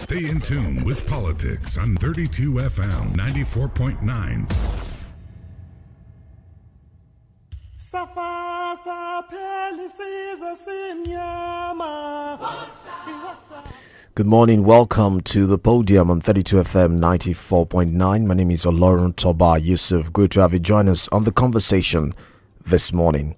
Stay in tune with politics on 32 FM 94.9. Good morning, welcome to the Podium on 32 FM 94.9. My name is OLORUNTOBA YUSUF. Good to have you join us on the conversation this morning.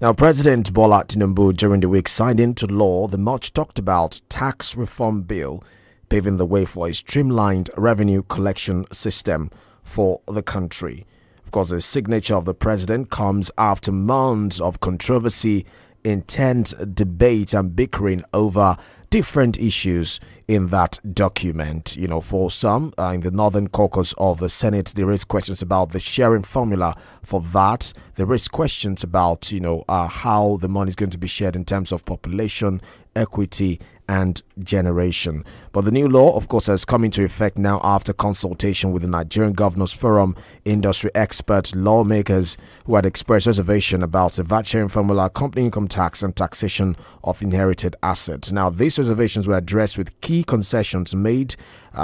Now, President Bola Tinubu during the week signed into law the much talked about tax reform bill, paving the way for a streamlined revenue collection system for the country. Of course, the signature of the president comes after months of controversy, intense debate and bickering over different issues in that document. You know, for some in the Northern Caucus of the Senate, they raised questions about the sharing formula for VAT. They raised questions about, how the money is going to be shared in terms of population, equity, and generation. But the new law, of course, has come into effect now after consultation with the Nigerian Governors Forum, industry experts, lawmakers who had expressed reservation about the VAT sharing formula, company income tax, and taxation of inherited assets. Now, these reservations were addressed with key concessions made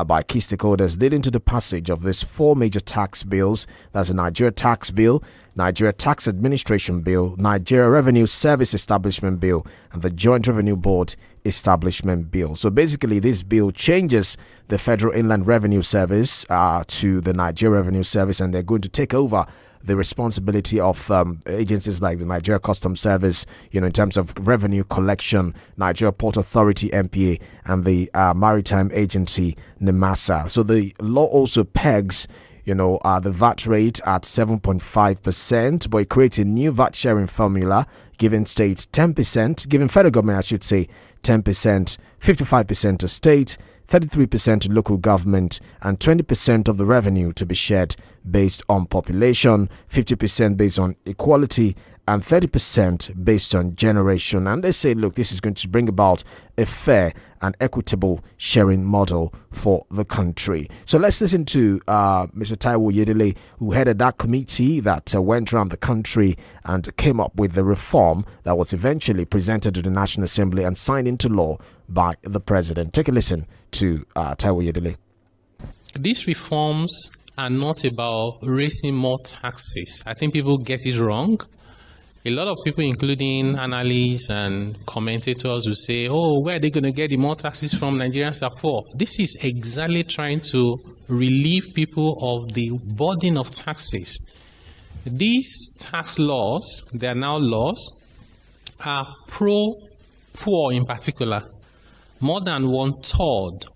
by key stakeholders, leading to the passage of these four major tax bills. That's the Nigeria Tax Bill, Nigeria Tax Administration Bill, Nigeria Revenue Service Establishment Bill, and the Joint Revenue Board Establishment Bill. So basically, this bill changes the Federal Inland Revenue Service to the Nigeria Revenue Service, and they're going to take over the responsibility of agencies like the Nigeria Customs Service, in terms of revenue collection, Nigeria Port Authority (NPA), and the Maritime Agency (NIMASA). So the law also pegs the VAT rate at 7.5%, but it creates a new VAT sharing formula, giving states 10%, giving federal government, I should say, 10%, 55% to state, 33% to local government, and 20% of the revenue to be shared based on population, 50% based on equality, and 30% based on generation. And they say, look, this is going to bring about a fair and equitable sharing model for the country. So let's listen to Mr. Taiwo Oyedele, who headed that committee that went around the country and came up with the reform that was eventually presented to the National Assembly and signed into law by the president. Take a listen to Taiwo Oyedele. These reforms are not about raising more taxes. I think people get it wrong. A lot of people, including analysts and commentators, will say, where are they going to get the more taxes from? Nigerians are poor. This is exactly trying to relieve people of the burden of taxes. These tax laws, they are now laws, are pro-poor in particular. More than 1/3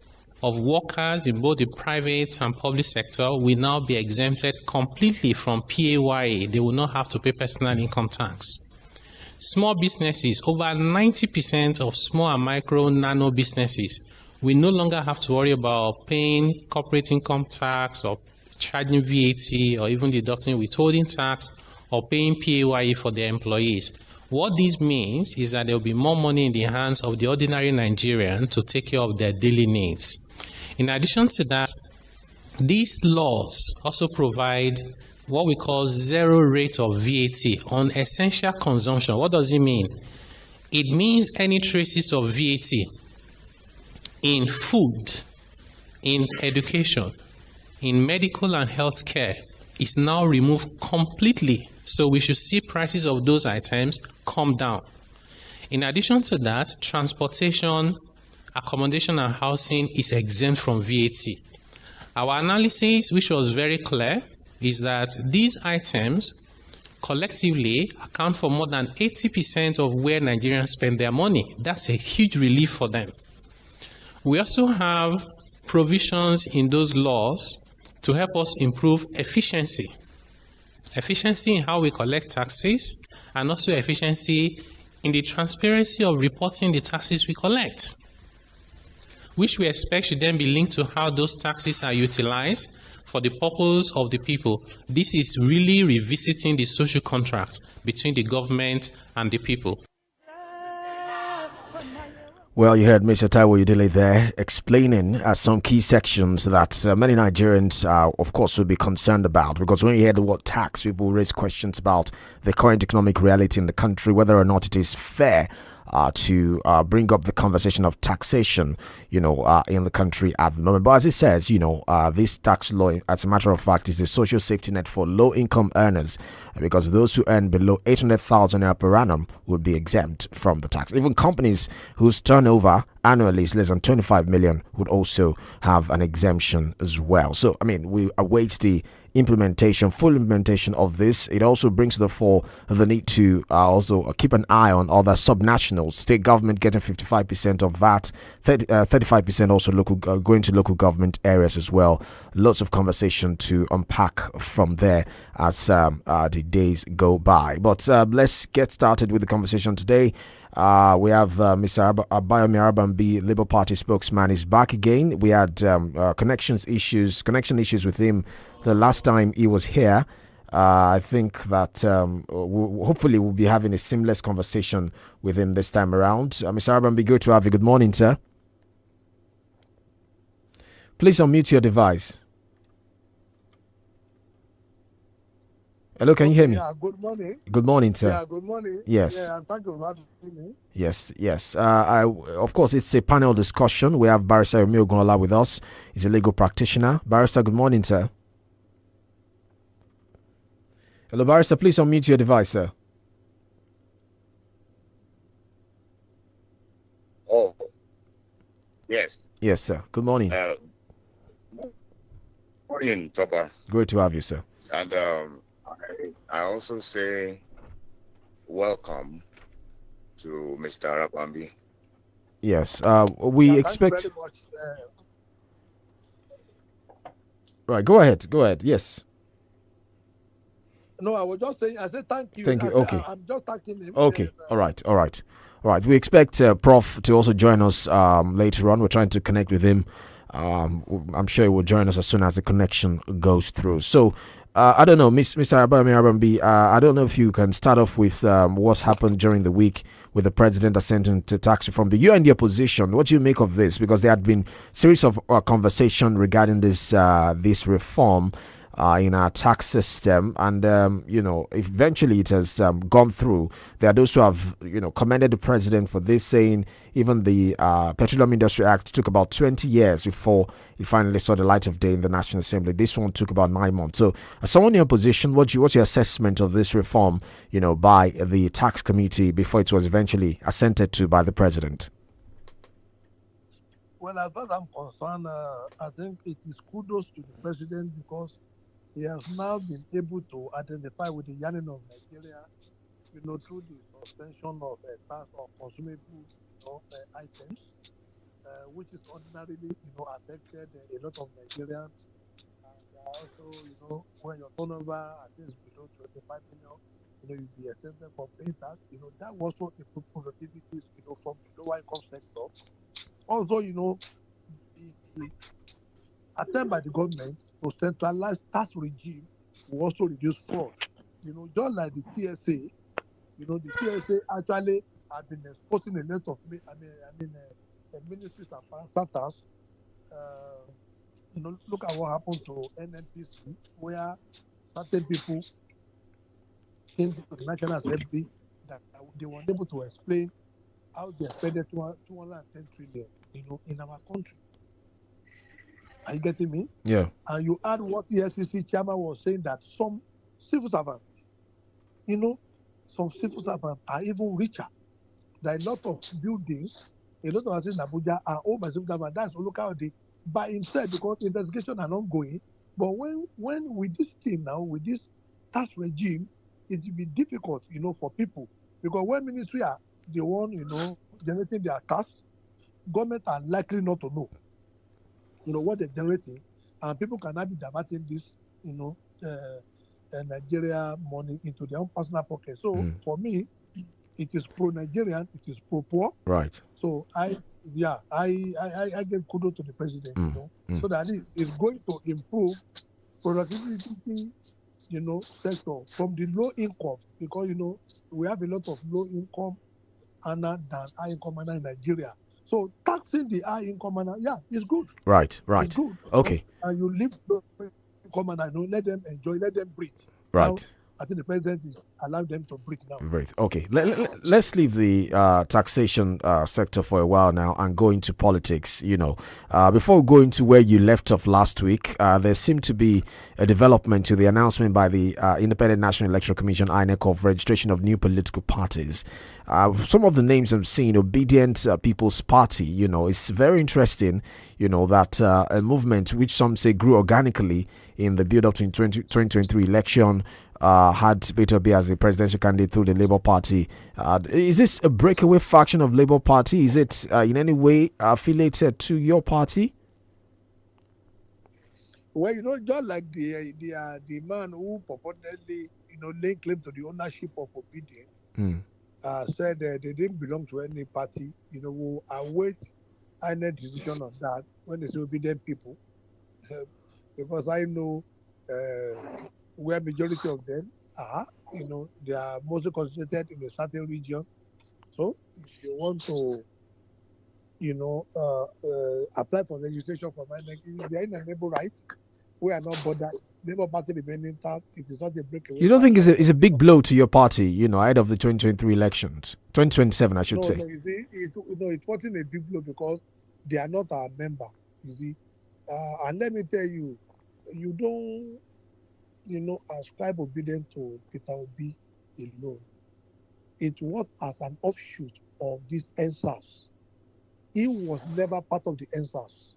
of workers in both the private and public sector will now be exempted completely from PAYE. They will not have to pay personal income tax. Small businesses, over 90% of small and micro nano businesses will no longer have to worry about paying corporate income tax or charging VAT or even deducting withholding tax or paying PAYE for their employees. What this means is that there will be more money in the hands of the ordinary Nigerian to take care of their daily needs. In addition to that, these laws also provide what we call zero rate of VAT on essential consumption. What does it mean? It means any traces of VAT in food, in education, in medical and health care is now removed completely. So we should see prices of those items come down. In addition to that, transportation, accommodation and housing is exempt from VAT. Our analysis, which was very clear, is that these items collectively account for more than 80% of where Nigerians spend their money. That's a huge relief for them. We also have provisions in those laws to help us improve efficiency. Efficiency in how we collect taxes, and also efficiency in the transparency of reporting the taxes we collect, which we expect should then be linked to how those taxes are utilized for the purpose of the people. This is really revisiting the social contract between the government and the people. Well, you heard Mr. Taiwo Oyedele there explaining some key sections that many Nigerians, of course, will be concerned about. Because when you hear the word tax, people raise questions about the current economic reality in the country, whether or not it is fair to bring up the conversation of taxation, in the country at the moment. But as it says, this tax law, as a matter of fact, is a social safety net for low-income earners, because those who earn below 800,000 naira per annum will be exempt from the tax. Even companies whose turnover annually is less than 25 million would also have an exemption as well. So, we await the full implementation of this. It also brings to the fore the need to also keep an eye on other subnationals. State government getting 55% of that, 35% also going to local government areas as well. Lots of conversation to unpack from there as the days go by. But let's get started with the conversation today. We have Mr. Abayomi, Labour Party spokesman, is back again. We had connection issues with him the last time he was here. I think that hopefully we'll be having a seamless conversation with him this time around. Mr. Arabambi, good to have you. Good morning, sir. Please unmute your device. Hello, can you hear me? Yeah, good morning. Good morning, sir. Yeah, good morning. Yes. Yeah, and thank you for having me. Yes. Of course, it's a panel discussion. We have Barrister 𝐒𝐈𝐒𝐂𝐋𝐀𝐈𝐒 with us. He's a legal practitioner. Barrister, good morning, sir. Hello, Barrister, please unmute your device, sir. Oh, yes. Yes, sir. Good morning. Morning, Toba. Great to have you, sir. And I also say welcome to Mr. Arabambi. Yes, we expect. Thank you very much. Right, go ahead. Yes. No, I was just saying, I said thank you. Okay. I'm just thanking him. Okay. Yes, All right. We expect Prof to also join us later on. We're trying to connect with him. I'm sure he will join us as soon as the connection goes through. So, I don't know, Mr. Arabambi, I don't know if you can start off with what's happened during the week with the president assenting to tax reform. You and the opposition, what do you make of this? Because there had been series of conversation regarding this reform in our tax system, and eventually it has gone through. There are those who have commended the president for this, saying even the Petroleum Industry Act took about 20 years before it finally saw the light of day in the National Assembly. This one took about 9 months. So, as someone in opposition, what's your assessment of this reform, by the tax committee before it was eventually assented to by the president? Well, as far as I'm concerned, I think it is kudos to the president, because he has now been able to identify with the yearning of Nigeria, through the suspension of tax on consumable items, which is ordinarily, affected a lot of Nigerians. And also, when your turnover at least below 25 million, you'll be exempted from paying tax. That was also a productivity, from the lower income sector. Also, the attempt by the government to centralize tax regime will also reduce fraud. Just like the TSA, the TSA actually have been exposing a lot of, ministries and parastatals. Look at what happened to NNPC, where certain people came to the National Assembly that they were able to explain how they spent 210 trillion, in our country. Are you getting me? Yeah. And you add what the SEC chairman was saying, that some civil servants, are even richer. There are a lot of buildings, a lot of houses in Abuja are owned by civil servants. That's Olukayode by himself, because investigations are not going. But when with this thing now, with this tax regime, it will be difficult, for people, because when ministry are the one, generating their tax, government are likely not to know, what they're generating, and people cannot be diverting this, Nigeria money into their own personal pocket. So for me, it is pro-Nigerian, it is pro-poor. Right. So I give kudos to the president, so that it's going to improve productivity, sector from the low income, because we have a lot of low income earner than high income earner in Nigeria. So taxing the high income earner, is good. Right. It's good. Okay. And you leave low income earner, let them enjoy, let them breathe. Right. I think the president is allowing them to breathe now. Right. Okay. Let's leave the taxation sector for a while now and go into politics. Before we go into where you left off last week, there seemed to be a development to the announcement by the Independent National Electoral Commission (INEC) of registration of new political parties. Some of the names I'm seeing: Obedient People's Party. It's very interesting. That a movement which some say grew organically in the build-up to 2023 election. Had Peter Obi as a presidential candidate through the Labour Party. Is this a breakaway faction of Labour Party? Is it in any way affiliated to your party? Well, just like the man who purportedly, laid claim to the ownership of Obedient, said they didn't belong to any party. We'll await INEC decision on that when they say Obedient people, because I know. Where majority of them are, they are mostly concentrated in a certain region. So if you want to, apply for registration from INEC, they are inalienable rights. We are not bothered. Labour Party remaining intact. It is not a breakaway. You don't think it's a big blow to your party, ahead of the 2023 elections, 2027, I should say? No, you see, it's putting a big blow because they are not our member. You see, and let me tell you, you don't. Ascribe obedience to Peter Obi alone. It was as an offshoot of this NSAS. He was never part of the NSAS.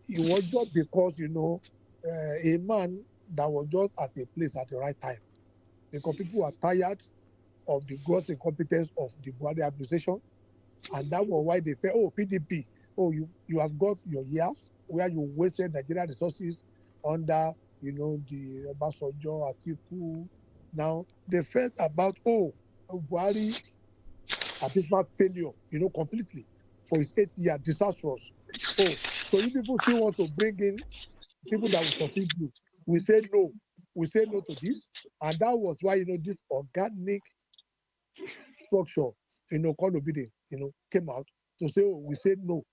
It was just because, a man that was just at a place at the right time. Because people were tired of the gross incompetence of the Buhari administration. And that was why they felt, PDP, you have got your years where you wasted Nigerian resources under the Obasanjo, Atiku. Now they felt about Buhari abysmal failure, completely for his 8 year disastrous. So you people still want to bring in people that will succeed you. We say no. We say no to this, and that was why this organic structure, called Obedience, came out to say we say no.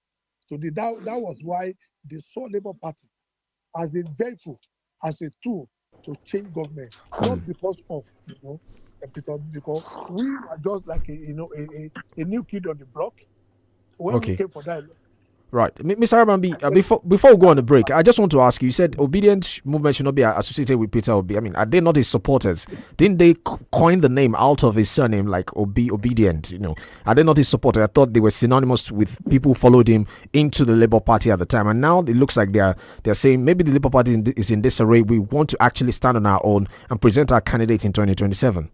So that was why they saw Labour Party as a vehicle, as a tool to change government, not because of because we are just like a new kid on the block. When we came for that. Right, Mr. Arabambi, before we go on the break, I just want to ask you. You said Obedient movement should not be associated with Peter Obi. I mean, are they not his supporters? Didn't they coin the name out of his surname, like Obedient? Are they not his supporters? I thought they were synonymous with people who followed him into the Labour Party at the time, and now it looks like they're saying maybe the Labour Party is in disarray. We want to actually stand on our own and present our candidate in 2027.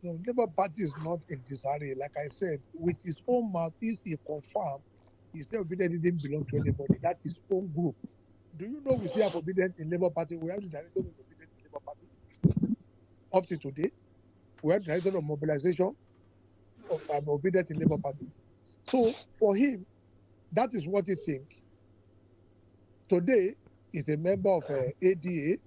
No, Labour Party is not in disarray. Like I said, with his own mouth, he confirmed. He said Obedient didn't belong to anybody. That's his own group. Do you know we still have Obedient in Labour Party? We have the director of Obedient in Labour Party. Up to today, we have the director of mobilization of Obedient in Labour Party. So for him, that is what he thinks. Today, he's a member of ADA.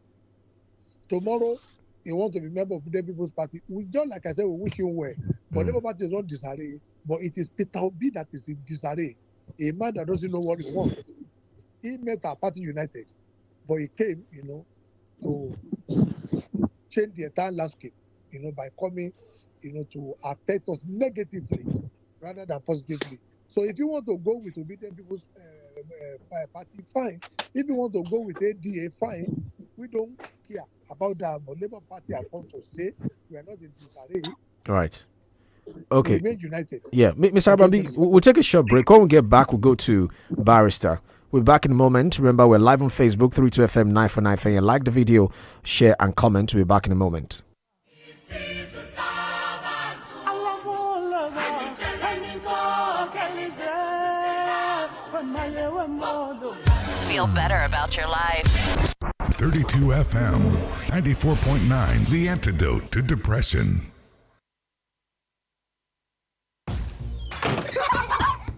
Tomorrow, he wants to be a member of the People's Party. We just, like I said, we wish him well. But Labour Party is not disarray. But it is Peter Obi that is in disarray. A man that doesn't know what he wants. He met our party united, but he came, to change the entire landscape, by coming, to affect us negatively rather than positively. So if you want to go with Obedient People's Party, fine. If you want to go with ADA, fine. We don't care about that. But Labour Party are come to say we are not in disarray. All right. Okay. Remain united. Yeah, Mr. Arabambi, we'll take a short break. When we get back, we'll go to Barrister. We're back in a moment. Remember, we're live on Facebook, 32FM 949. Like the video, share, and comment. We'll be back in a moment. Feel better about your life. 32FM 94.9, the antidote to depression.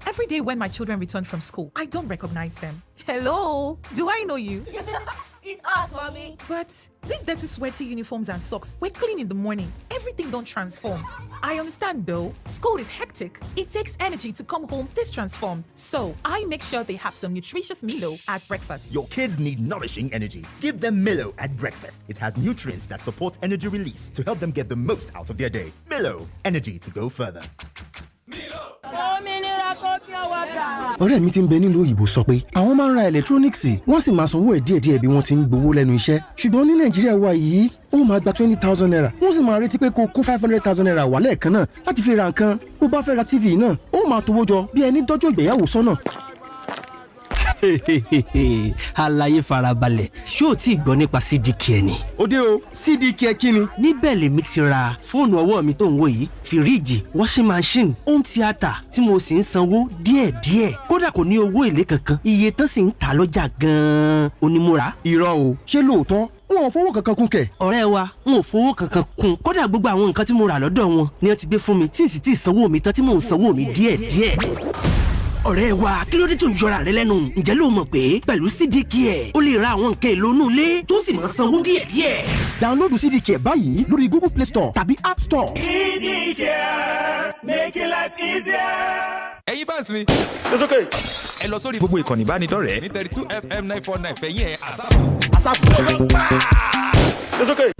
Every day when my children return from school, I don't recognize them. Hello, do I know you? It's us, mommy. But these dirty, sweaty uniforms and socks, we're clean in the morning. Everything don't transform. I understand though. School is hectic. It takes energy to come home this transformed. So I make sure they have some nutritious Milo at breakfast. Your kids need nourishing energy. Give them Milo at breakfast. It has nutrients that support energy release to help them get the most out of their day. Milo, energy to go further. ọ̀rẹ́ mi tí ń bẹ nílùú òyìnbó sọ pé àwọn máa ń ra electronics wọ́n sì máa sanwó ẹ̀ díẹ̀díẹ̀ bí wọ́n ti ń gbowó lẹ́nu iṣẹ́ ṣùgbọ́n ní nàìjíríà wa yìí ó máa gba 20,000 naira wọ́n sì máa retí pé kó kó 500,000 naira wà lẹ́ẹ̀kan náà láti fi ra nǹkan bó bá fẹ́ ra tv náà ó máa towó jọ bí ẹni dọ́jọ́ ìgbéyàwó sọ́nà. àlàyé farabalẹ̀ ṣé o tí ì gbọ́ nípa CDK ni. ó dé o CDK kí ni. níbẹ̀ lèmi ti ra fóònù ọwọ́ mi tó ń wò yìí fìríìjì washing machine home theatre tí mo sì ń sanwó díẹ̀díẹ̀ kódà kò ní owó èlé kankan iye tán sì ń tà lọ́jà gan-an onímúra. irọ́ o ṣé lóòótọ́ wọn ò fowó kankan kún kẹ̀. ọ̀rẹ́ wa n ò fowó kankan kún kódà gbogbo àwọn nǹkan tí mo rà lọ́dọ̀ wọn ni wọ́n ti gbé fún mi tí ì sì tí ì sanwó mi tán tí mò ń sanwó mi díẹ̀díẹ̀. ọ̀rẹ́ wa kí ló dé tó ń yọra rẹ lẹ́nu ǹjẹ́ ló mọ̀ pé pẹ̀lú CDK o lè ra àwọn nǹkan èlò inú ilé tó sì máa sanwó díẹ̀díẹ̀. download CDK báyìí lórí Google Play Store tàbí App Store. CDK, making life easier. ẹ̀yin fans mi. It's okay. ẹ lọ sórí gbogbo ìkànnì ìbánidọ́rẹ̀ẹ́ ní 32FM 949 fẹ̀yìn ẹ̀ àsáfù. It's okay.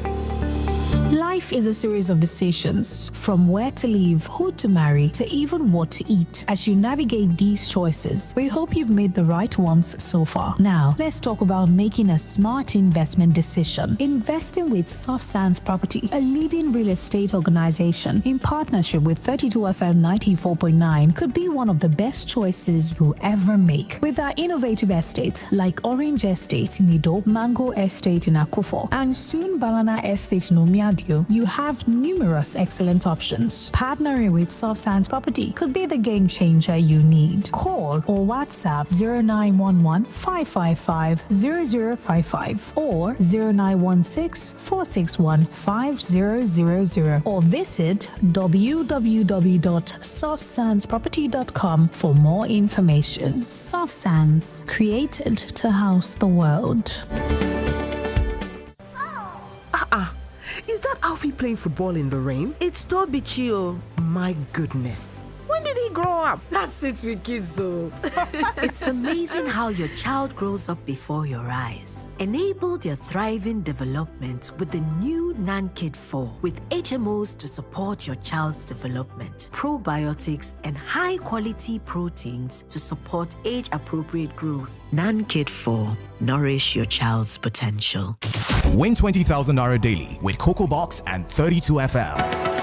Life is a series of decisions, from where to live, who to marry, to even what to eat. As you navigate these choices, we hope you've made the right ones so far. Now, let's talk about making a smart investment decision. Investing with Soft Sands Property, a leading real estate organization in partnership with 32FM 94.9, could be one of the best choices you'll ever make. With our innovative estates like Orange Estate in Ido, Mango Estate in Akufo, and soon Banana Estate in Omiadio, you have numerous excellent options. Partnering with Soft Sands Property could be the game changer you need. Call or WhatsApp 0911 555 0055 or 0916 461 5000 or visit www.softsandsproperty.com for more information. Soft Sands, created to house the world. Is that Alfie playing football in the rain? It's Tobichio. My goodness. When did he grow up? That's it with kids, though. It's amazing how your child grows up before your eyes. Enable their thriving development with the new NanKid 4 with HMOs to support your child's development, probiotics, and high-quality proteins to support age-appropriate growth. NanKid 4. Nourish your child's potential. Win 20,000 Naira daily with Cocoa Box and 32FM.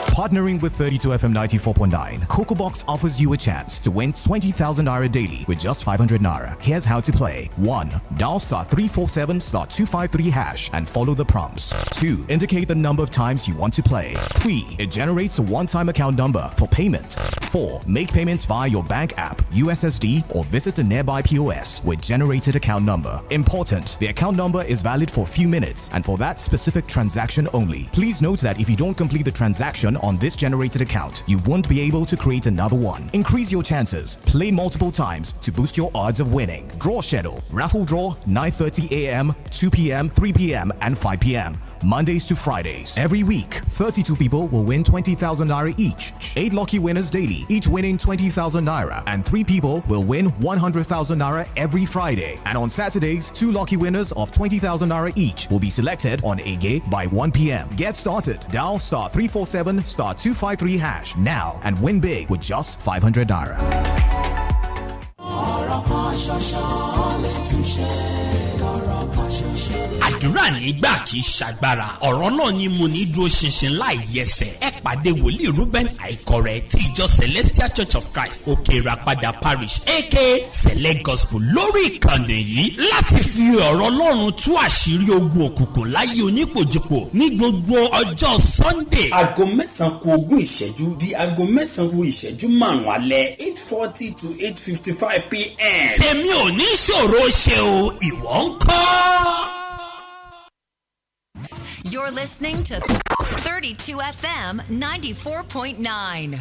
Partnering with 32FM 94.9, Cocoa Box offers you a chance to win 20,000 Naira daily with just 500 Naira. Here's how to play. 1. Dial *347*253# and follow the prompts. 2. Indicate the number of times you want to play. 3. It generates a one-time account number for payment. 4. Make payments via your bank app, USSD, or visit a nearby POS with generated account number. Important, the account number is valid for a few minutes and for that specific transaction only. Please note that if you don't complete the transaction on this generated account, you won't be able to create another one. Increase your chances. Play multiple times to boost your odds of winning. Draw schedule. Raffle draw 9:30 a.m., 2 p.m., 3 p.m., and 5 p.m. Mondays to Fridays. Every week, 32 people will win 20,000 Naira each. 8 lucky winners daily, each winning 20,000 Naira. And 3 people will win 100,000 Naira every Friday. And on Saturdays, 2 lucky winners of 20,000 Naira each will be selected on Ege by 1 p.m. Get started. Dial *347*253# now and win big with just 500 Naira. àdúrà ní gbà kì í ṣàgbára ọ̀rọ̀ náà ni mo ní dúró ṣinṣin láì yẹsẹ̀ ẹ pàdé wòlíì Reuben Àìkọrẹ ti ìjọ Celestial Church of Christ Òkè Ìràpadà Parish aka Select Gospel lórí ìkànnì yìí láti fi ọ̀rọ̀ Ọlọ́run tú àṣírí ogun òkùnkùn láyé onípòjìpò ní gbogbo ọjọ́ Sunday. aago 9:20 di aago 9:05 alẹ́ 8:40 to 8:55 p.m. tèmi ò ní ṣòro ṣe o ìwọ ń kọ́. You're listening to 32FM 94.9.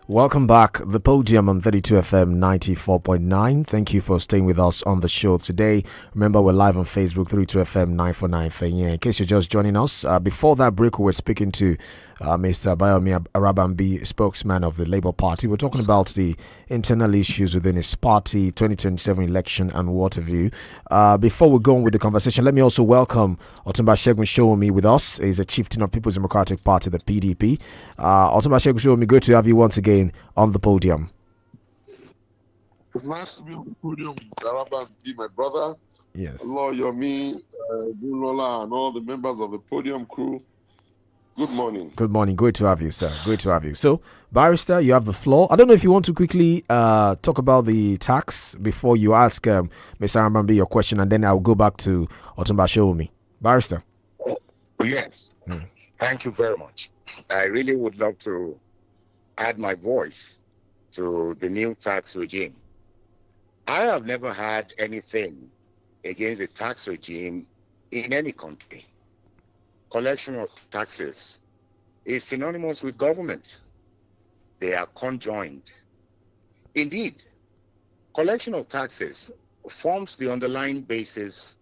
Welcome back. The Podium on 32 FM 94.9. Thank you for staying with us on the show today. Remember, we're live on Facebook, 32 FM 949 Fenya. In case you're just joining us, before that break, we were speaking to Mr. Bayomi Arabambi, spokesman of the Labour Party. We're talking about the internal issues within his party, 2027 election, and what have you. Before we go on with the conversation, let me also welcome Otumba 𝐶𝐈𝐒𝐄𝐑 of us. He's a chieftain of People's Democratic Party, the PDP. Otumba 𝐶𝐈𝐒𝐃, great to have you once again on the podium. It's nice to be on the podium with Arabambi, my brother. Yes. Yomi, Bulola, and all the members of the podium crew. Good morning. Good morning. Great to have you, sir. Great to have you. So, Barrister, you have the floor. I don't know if you want to quickly talk about the tax before you ask Mr. Arabambi your question, and then I'll go back to Otumba 𝐶𝐈𝐒𝐃. Barrister. Yes. Thank you very much. I really would love to add my voice to the new tax regime. I have never had anything against the tax regime in any country. Collection of taxes is synonymous with government. They are conjoined. Indeed, collection of taxes forms the underlying basis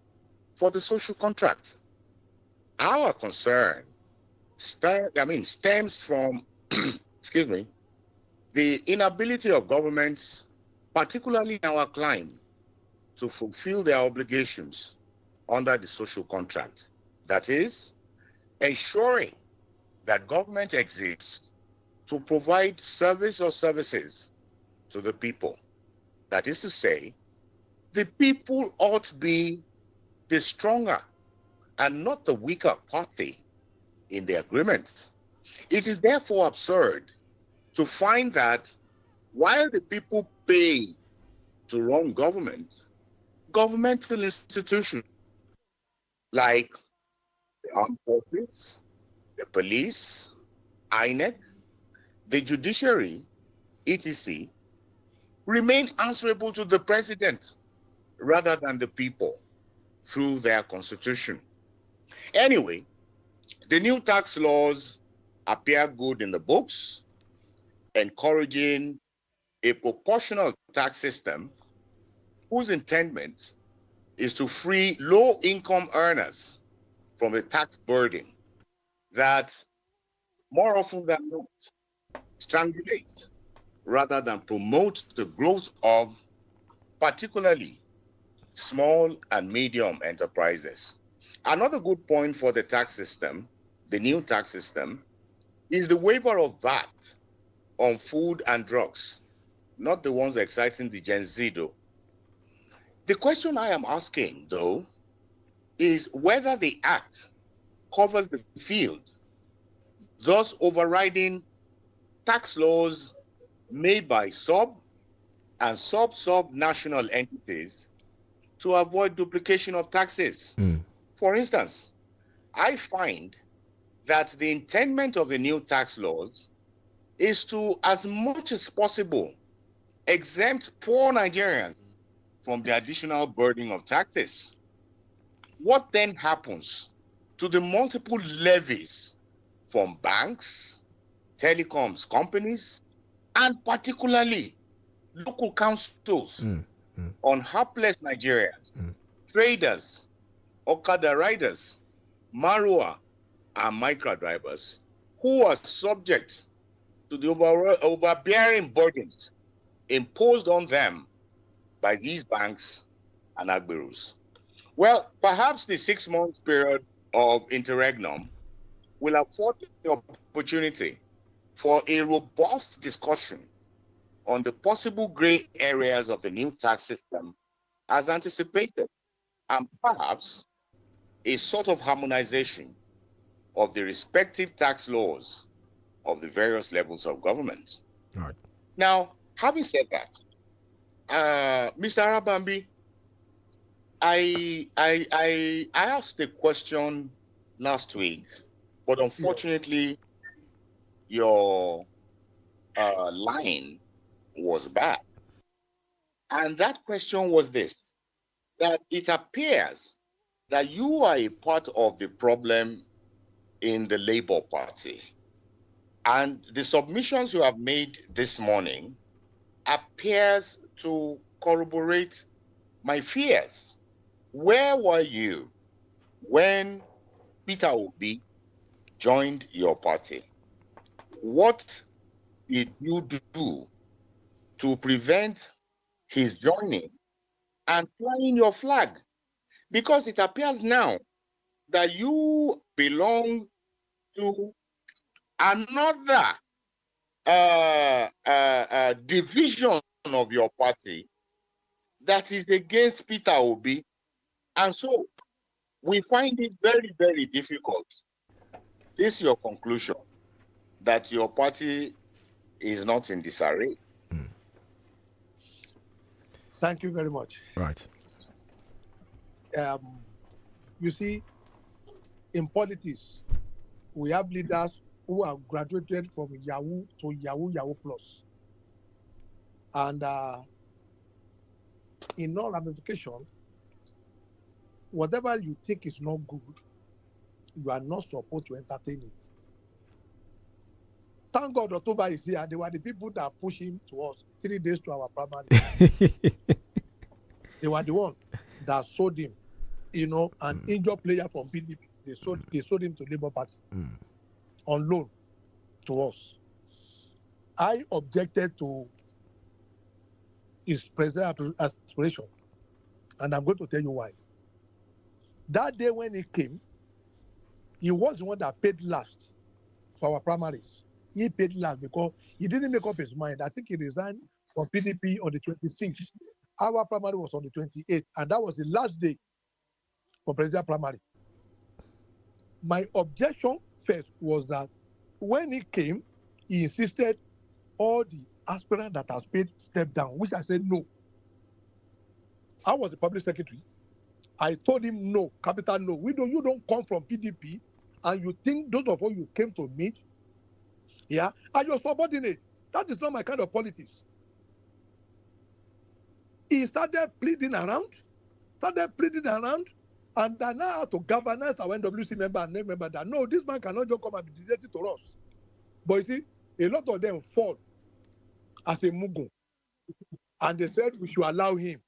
for the social contract. Our concern stems from excuse me, the inability of governments, particularly in our climate, to fulfill their obligations under the social contract. That is, ensuring that government exists to provide service or services to the people. That is to say, the people ought to be the stronger and not the weaker party in the agreement. It is therefore absurd to find that while the people pay to run governmental institutions like the armed forces, the police, INEC, the judiciary, etc., remain answerable to the president rather than the people through their constitution. Anyway, the new tax laws appear good in the books, encouraging a proportional tax system whose intent is to free low-income earners from a tax burden that, more often than not, strangulates rather than promote the growth of particularly small and medium enterprises. Another good point for the tax system, the new tax system, is the waiver of VAT on food and drugs, not the ones exciting the Gen Z though. The question I am asking though is whether the act covers the field, thus overriding tax laws made by sub and sub-national entities to avoid duplication of taxes. For instance, I find that the intent of the new tax laws is to, as much as possible, exempt poor Nigerians from the additional burden of taxes. What then happens to the multiple levies from banks, telecoms companies, and particularly local councils on hapless Nigerians, traders, Okada riders, Marua, and micro drivers who are subject to the overbearing burdens imposed on them by these banks and agberos? Well, perhaps the 6-month period of interregnum will afford the opportunity for a robust discussion on the possible gray areas of the new tax system as anticipated, and perhaps a sort of harmonization of the respective tax laws of the various levels of government. All right. Now, having said that, Mr. Arabambi, I asked a question last week, but unfortunately, your line was bad. And that question was this, that it appears that you are a part of the problem in the Labour Party. And the submissions you have made this morning appears to corroborate my fears. Where were you when Peter Obi joined your party? What did you do to prevent his joining and flying your flag? Because it appears now that you belong to another division of your party that is against Peter Obi. And so we find it very, very difficult. This is your conclusion, that your party is not in disarray. Thank you very much. Right. You see, in politics, we have leaders who have graduated from Yahoo to Yahoo Plus. And in all ramifications, whatever you think is not good, you are not supposed to entertain it. Thank God October is here. They were the people that pushed him to us 3 days to our primary. They were the one that sold him, an injured player from PDP. They sold him to Labour Party on loan to us. I objected to his presidential aspiration, and I'm going to tell you why. That day when he came, he was the one that paid last for our primaries. He paid last because he didn't make up his mind. I think he resigned from PDP on the 26th. Our primary was on the 28th, and that was the last day for presidential primary. My objection first was that when he came, he insisted all the aspirants that has paid step down, which I said no. I was the public secretary. I told him no, capital no. You don't come from PDP, and you think those of you came to meet, are your subordinate. That is not my kind of politics. He started pleading around, and I now have to galvanize our NWC member and name member that no, this man cannot just come and be dedicated to us. But you see, a lot of them fall as a mugu, and they said we should allow him.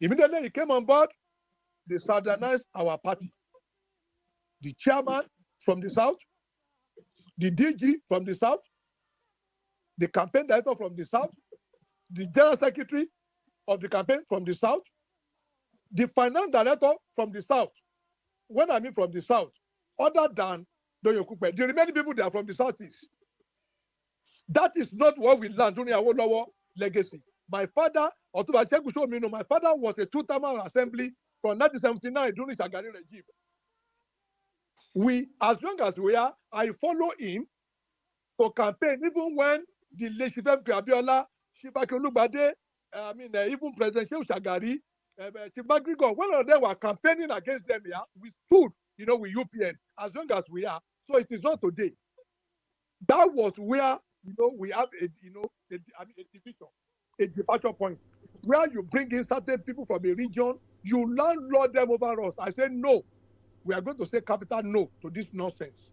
Immediately he came on board, they southernized our party. The chairman from the south, the DG from the south, the campaign director from the south, the general secretary of the campaign from the south, the finance director from the south. When I mean from the south, other than Doyokupe, the remaining people they are from the southeast. That is not what we learned during our lower legacy. My father, Otuba Sheku showed me, my father was a two-term assembly from 1979 during Shagari regime. We, as long as we are, I follow him to campaign, even when the late 𝐔𝐈𝐒 Abiola, Shibaki Olubade, even President Shehu Shagari, Chibagrigo, one of them were campaigning against them here. We stood, with UPN, as long as we are. So it is not today. That was where, we have a division, a departure point, where you bring in certain people from a region, you landlord them over us. I said, no, we are going to say capital no to this nonsense.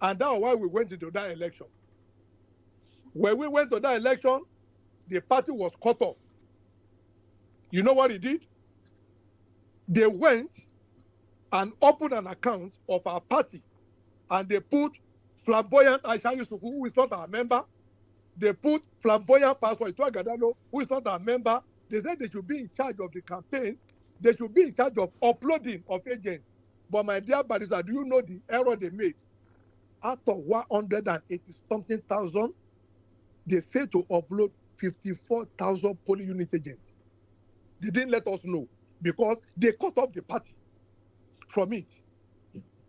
And that's why we went into that election. When we went to that election, the party was cut off. You know what he did? They went and opened an account of our party, and they put flamboyant Aisha YUSUF, who is not our member. They put flamboyant Pastor Itua Gadano, who is not our member. They said they should be in charge of the campaign. They should be in charge of uploading of agents. But my dear barrister, do you know the error they made? Out of 180-something thousand, they failed to upload 54,000 polling unit agents. They didn't let us know because they cut off the party from it.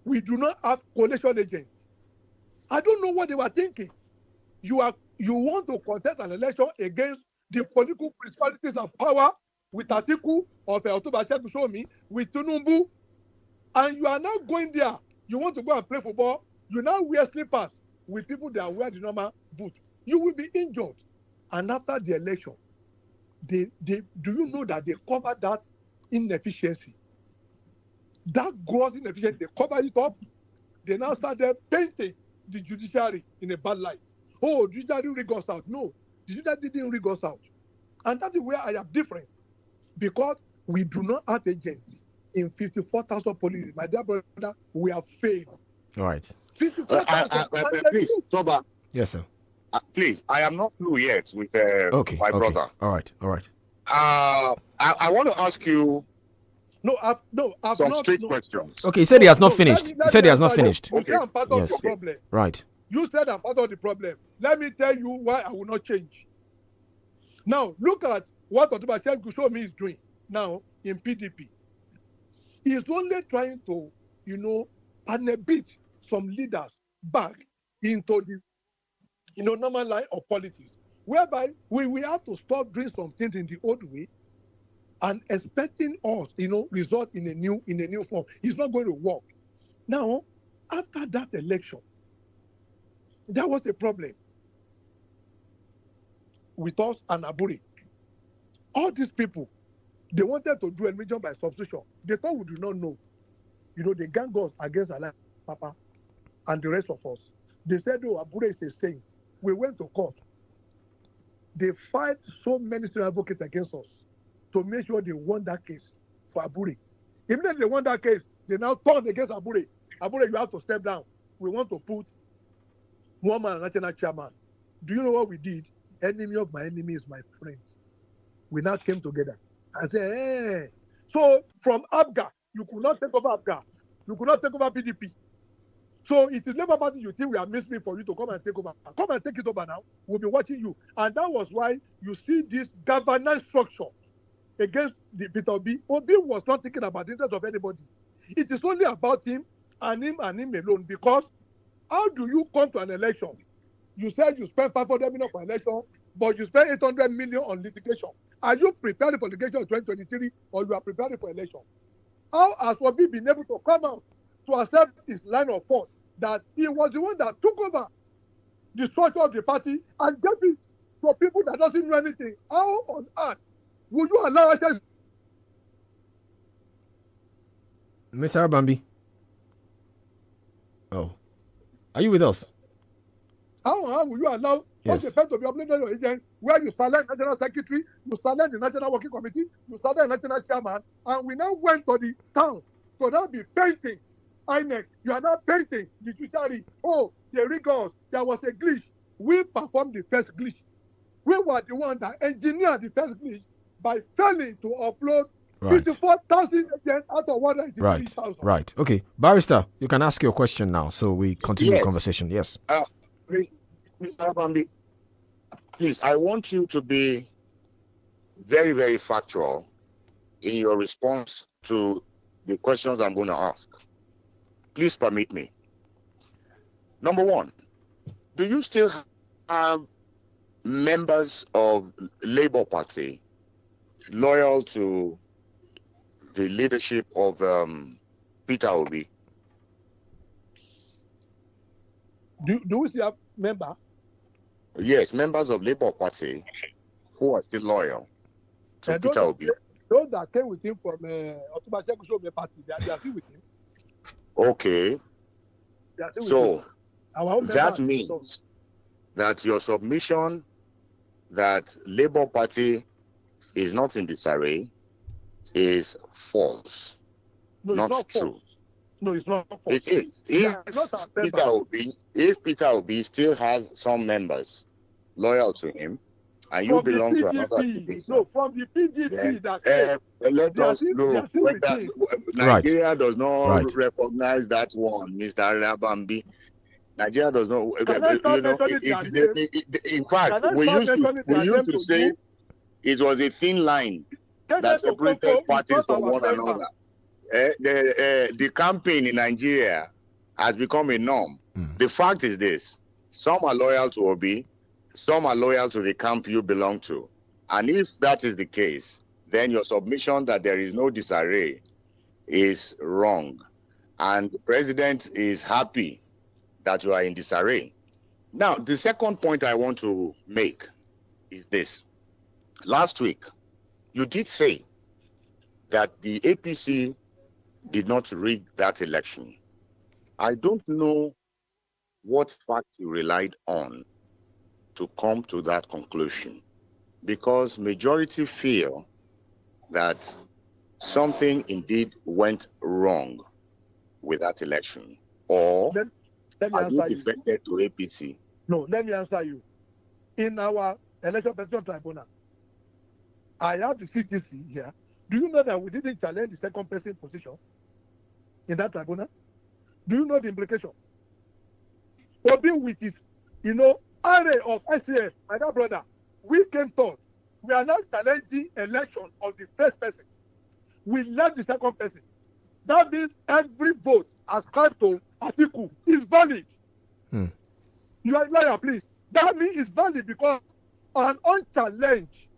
We do not have coalition agents. I don't know what they were thinking. You want to contest an election against the political principalities of power with Atiku of Otuba Sheku, with Tinubu, and you are now going there. You want to go and play football. You now wear slippers with people that wear the normal boot. You will be injured. And after the election, do you know that they covered that inefficiency? That gross inefficiency, they covered it up. They now started painting the judiciary in a bad light. Oh, the judiciary rig us out. No, the judiciary didn't rig us out. And that is where I am different. Because we do not have agents in 54,000 police. My dear brother, we have failed. All right. 54,000. Please, Toba. Yes, sir. Please, I am not through yet with my brother. All right. I want to ask you some straight questions. Okay, he said he has not finished. He said he has not finished. You say I'm part of the problem. Right. You said I'm part of the problem. Let me tell you why I will not change. Now, look at what Otunba Ghushomi is doing now in PDP. He is only trying to, beat some leaders back into the normal line of politics, whereby we have to stop doing some things in the old way and expecting us, result in a new form. It's not going to work. Now, after that election, there was a problem with us and Aburi. All these people, they wanted to do elimination by substitution. They thought we do not know. They gang us against Allah, Papa, and the rest of us. They said, oh, Aburi is a saint. We went to court. They filed so many state advocates against us to make sure they won that case for Aburi. Immediately they won that case, they now turned against Aburi. Aburi, you have to step down. We want to put one man as national chairman. Do you know what we did? Enemy of my enemy is my friend. We now came together and said, hey. So from ABGA, you could not take over ABGA. You could not take over PDP. So it is Labour Party you think we are missing for you to come and take over. Come and take it over now. We'll be watching you. And that was why you see this governance structure against the Peter Obi. Obi was not thinking about the interest of anybody. It is only about him and him alone. Because how do you come to an election? You said you spent 500 million for election, but you spent 800 million on litigation. Are you preparing for litigation in 2023 or you are preparing for election? How has Obi been able to come out to accept his line of thought that he was the one that took over the structure of the party and gave it to people that doesn't know anything? How on earth would you allow us? Mr. Bambi? Oh. Are you with us? How will you allow such a person to be obligated your agent where you select national secretary, you select the national working committee, you select the national chairman, and we now went to the town to now be painting INEC. You are not painting the judiciary. Oh, the rigors, there was a glitch. We performed the first glitch. We were the one that engineered the first glitch by failing to upload 54,000 agents out of 193,000. Right. Okay. Barrister, you can ask your question now, so we continue the conversation. Yes. Mr. Bambi, please, I want you to be very, very factual in your response to the questions I'm going to ask. Please permit me. Number one, do you still have members of Labour Party loyal to the leadership of Peter Obi? Do we still have members? Yes, members of Labour Party who are still loyal to Peter Obi. Those that came with him from Otunba Ghushomi party, they are still with him. Okay. So that means that your submission that Labour Party is not in disarray is false, not true. No, it's not false. It is. If Peter Obi still has some members loyal to him, and you belong to another PDP. No, from the PDP let us know whether Nigeria does not recognize that one, Mr. Bambi. Nigeria does not. In fact, we used to say it was a thin line that separated parties from one another. The campaign in Nigeria has become a norm. The fact is this: some are loyal to Obi, some are loyal to the camp you belong to. And if that is the case, then your submission that there is no disarray is wrong. And the president is happy that you are in disarray. Now, the second point I want to make is this. Last week, you did say that the APC did not rig that election. I don't know what fact you relied on to come to that conclusion, because majority feel that something indeed went wrong with that election, or let me are you answer defected to APC? No, let me answer you. In our election petition tribunal, I have the CTC here. Do you know that we didn't challenge the second person position in that tribunal? Do you know the implication? Obi with his, array of SCF, my dear brother, we came third. We are now challenging election of the first person. We left the second person. That means every vote ascribed to Atiku is valid. You are a liar, please. That means it's valid because an unchallenged,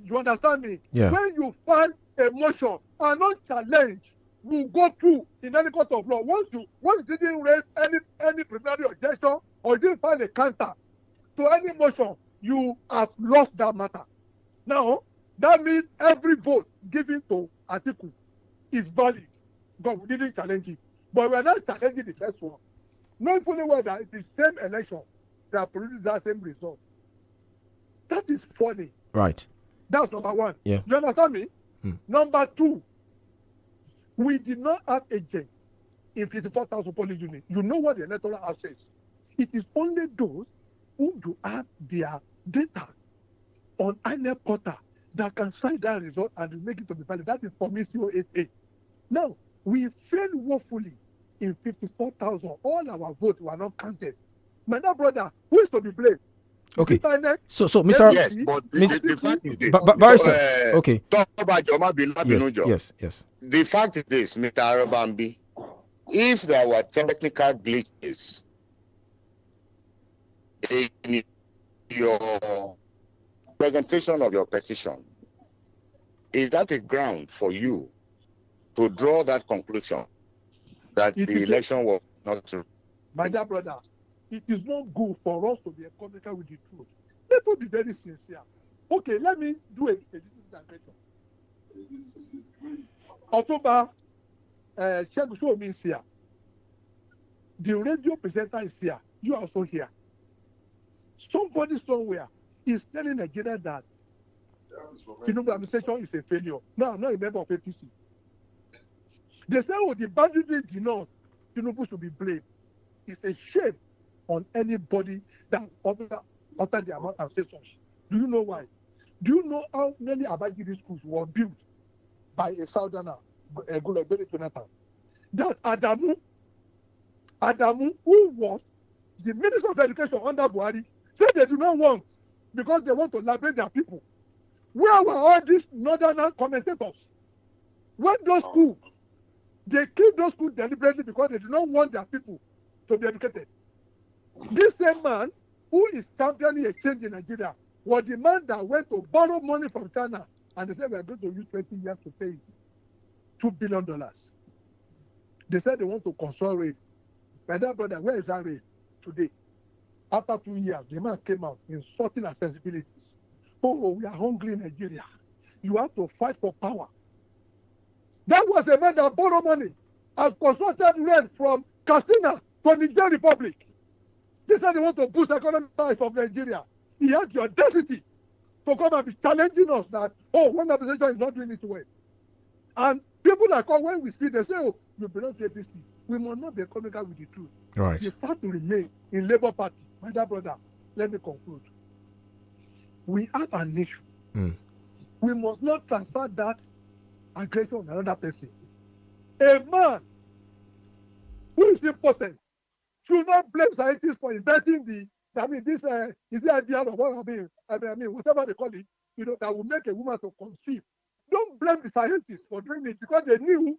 you understand me? Yeah. When you file a motion, an unchallenged will go through in any court of law. Once you didn't raise any preliminary objection or you didn't file a counter to any motion, you have lost that matter. Now, that means every vote given to Atiku is valid. But we didn't challenge it. But we are not challenging the first one. Not fully well that it's the same election that produces that same result. That is funny. Right. That's number one. Yeah. You understand me? Number two, we did not have agents in 54,000 polling units. You know what the electoral act says. It is only those who do have their data on INEP portal that can cite that result and make it to be valid. That is for me CO8A. Now, we failed woefully in 54,000. All our votes were not counted. My dear brother, who is to be blamed? Okay. So, Mr. Yes, but the fact is this. Barrister. Okay. Yes. The fact is this, Mr. Arabambi. If there were technical glitches in your presentation of your petition, is that a ground for you to draw that conclusion that the election was not true? My dear brother, it is not good for us to be economical with the truth. Let us be very sincere. Okay, let me do a little digression. October, Ch is here. The radio presenter is here. You are also here. Somebody somewhere is telling Nigeria that Tinubu administration is a failure. No, I'm not a member of APC. They say, the boundary did not. Tinubu should be blamed. It's a shame on anybody that utter their mouth and say such. Do you know why? Do you know how many Abajiri schools were built by a Southerner, Gulobere Jonathan? That Adamu, who was the Minister of Education under Buhari, said they do not want because they want to liberate their people. Where were all these northern commentators? When those schools, they killed those schools deliberately because they do not want their people to be educated. This same man who is championing a change in Nigeria was the man that went to borrow money from China and they said we are going to use 20 years to pay it. $2 billion. They said they want to console rate. My dear brother, where is that rate today? After 2 years, the man came out insulting our sensibilities. Oh, we are hungry in Nigeria. You have to fight for power. That was a man that borrowed money and consulted rent from Katsina to Niger Republic. They said they want to boost the economic life of Nigeria. He had the audacity to come and be challenging us that, one administration is not doing it well. And people that come when we speak, they say, you belong to APC. We must not be economical with the truth. Right. You start to remain in Labour Party. My dear brother, let me conclude. We have an issue. We must not transfer that aggression on another person. A man who is important should not blame scientists for inventing this is the idea of what whatever they call it, that will make a woman to conceive. Don't blame the scientists for doing it because they knew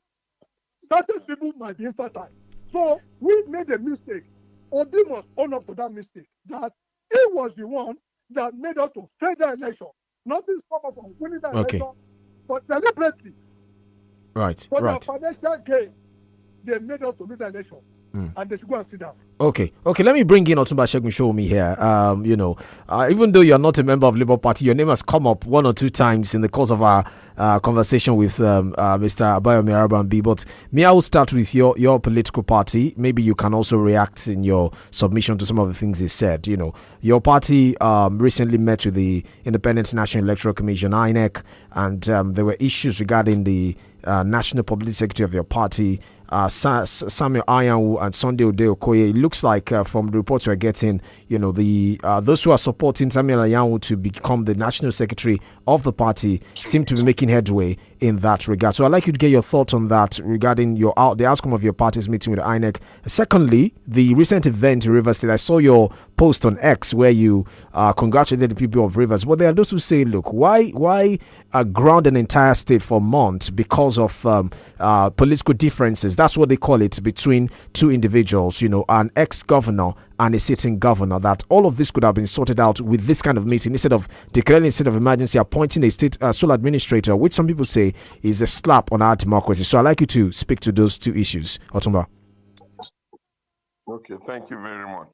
certain people might be infertile. So we made a mistake. Obi must own up to that mistake. That he was the one that made us to fail the election. Nothing's come up from winning the election, but deliberately. Right. For their financial gain, they made us to lose the election. And they should go and sit down. Okay, let me bring in Otumba Segun Shomi here. Even though you're not a member of Labour Party, your name has come up one or two times in the course of our conversation with Mr. Abayomi Arabambi. But I will start with your political party. Maybe you can also react in your submission to some of the things he said. Your party recently met with the Independent National Electoral Commission, INEC, and there were issues regarding the National Public Secretary of your party, Samuel Anyanwu and Sunday Okoye. It looks like from the reports we're getting, those who are supporting Samuel Anyanwu to become the National Secretary of the party seem to be making headway in that regard. So I'd like you to get your thoughts on that regarding the outcome of your party's meeting with INEC. Secondly, the recent event in Rivers State. I saw your post on X where you congratulated the people of Rivers. But there are those who say, look, why ground an entire state for months because of political differences? That's what they call it, between two individuals, an ex-governor and a sitting governor, that all of this could have been sorted out with this kind of meeting instead of declaring a state of emergency, appointing a state sole administrator, which some people say is a slap on our democracy. So I'd like you to speak to those two issues, Otumba. Okay, thank you very much.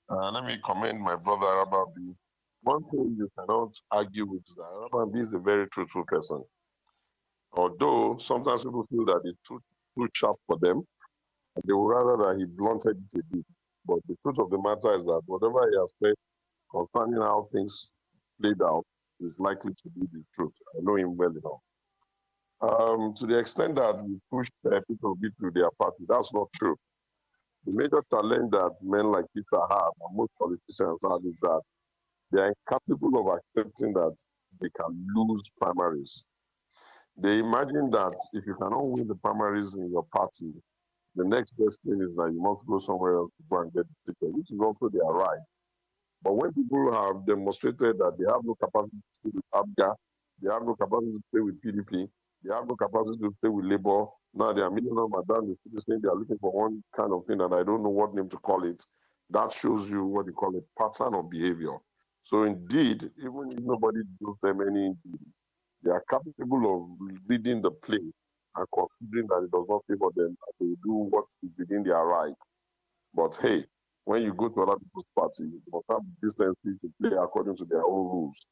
Let me commend my brother Arababi. One thing you cannot argue with is that Arababi is a very truthful person. Although sometimes people feel that it's too sharp for them, and they would rather that he blunted it a bit. But the truth of the matter is that whatever he has said concerning how things played out is likely to be the truth. I know him well enough. To the extent that he pushed people to be through their party, that's not true. The major challenge that men like Peter have, and most politicians have, is that they are incapable of accepting that they can lose primaries. They imagine that if you cannot win the primaries in your party, the next best thing is that you must go somewhere else to go and get the ticket, which is also their right. But when people have demonstrated that they have no capacity to stay with ABGA, they have no capacity to stay with PDP, they have no capacity to stay with Labour, now they are meeting them down the street saying they are looking for one kind of thing, and I don't know what name to call it. That shows you what you call a pattern of behavior. So indeed, even if nobody does them any injury, they are capable of reading the play and considering that it does not favor them, and they do what is within their right. But hey, when you go to other people's party, you must have the decency to play according to their own rules.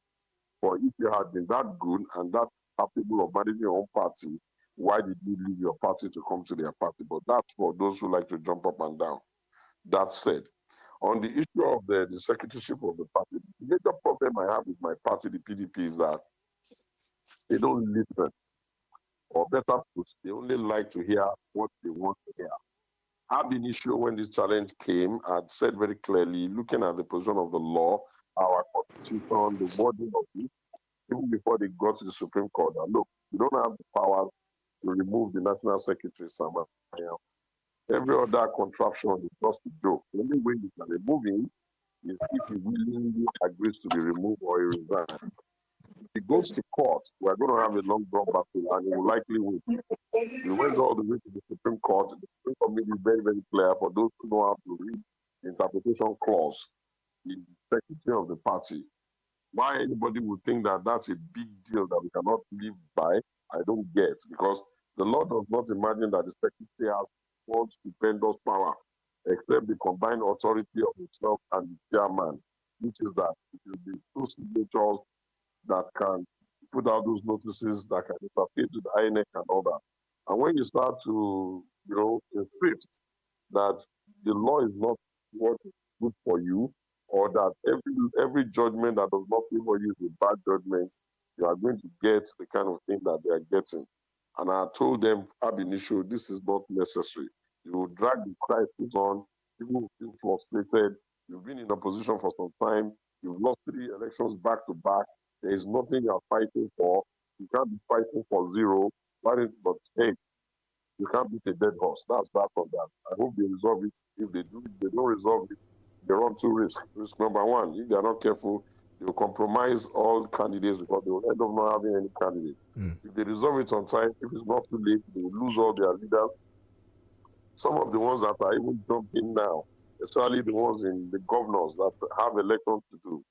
For if you had been that good and that capable of managing your own party, why did you leave your party to come to their party? But that's for those who like to jump up and down. That said, on the issue of the secretaryship of the party, the major problem I have with my party, the PDP, is that they don't listen. Or better put, they only like to hear what they want to hear. Ab initio, when this challenge came, I had said very clearly, looking at the position of the law, our constitution, the wording of it, even before they got to the Supreme Court, that look, you don't have the power to remove the National Secretary, Samuel. Every other contraption is just a joke. The only way you can remove him is if he willingly agrees to be removed or he resigns. If he goes to court, we're going to have a long drawn battle and he will likely win. We went all the way to the Supreme Court. The Supreme Court made it very, very clear for those who know how to read the interpretation clause in the secretary of the party. Why anybody would think that that's a big deal that we cannot live by, I don't get, because the law does not imagine that the secretary has one stupendous power, except the combined authority of himself and the chairman, which is that it is the two signatures that can put out those notices, that can interfere to the INEC and all that. And when you start to, insist that the law is not what is good for you, or that every judgment that does not favor you is a bad judgment, you are going to get the kind of thing that they are getting. And I told them ab initio, this is not necessary. You will drag the crisis on, people will feel frustrated, you've been in opposition for some time, you've lost 3 elections back to back, there is nothing you are fighting for, you can't be fighting for zero, but hey, you can't beat a dead horse. That's that on that. I hope they resolve it. If they don't resolve it, they run 2 risks. Risk number 1, if they are not careful, they will compromise all candidates because they will end up not having any candidate. If they resolve it on time, if it's not too late, they will lose all their leaders. Some of the ones that are even jumping now, especially the ones in the governors that have elections to do,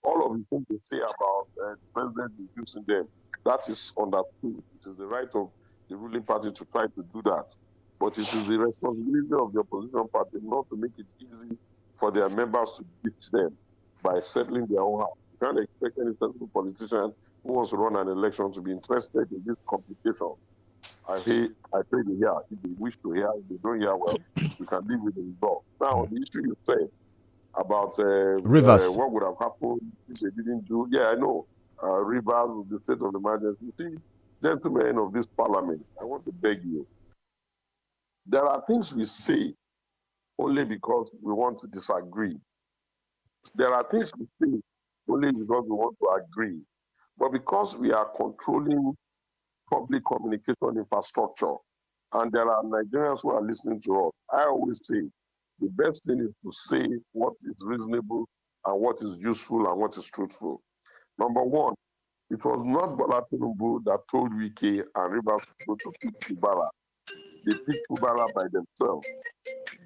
all of the things they say about the president reducing them, that is understood. It is the right of the ruling party to try to do that. But it is the responsibility of the opposition party not to make it easy for their members to beat them by settling their own house. You can't expect any sensible politician who wants to run an election to be interested in this complication. I pray they hear. If they wish to hear, if they don't hear, well, we can live with the result. Now, the issue you said about Rivers. What would have happened if they didn't do, I know, Rivers with the state of emergency. You see, gentlemen of this parliament, I want to beg you. There are things we say only because we want to disagree. There are things we say only because we want to agree. But because we are controlling public communication infrastructure, and there are Nigerians who are listening to us, I always say the best thing is to say what is reasonable and what is useful and what is truthful. Number one, it was not Bola Tinubu that told Wike and Rivers to pick Fubara. They picked Fubara by themselves.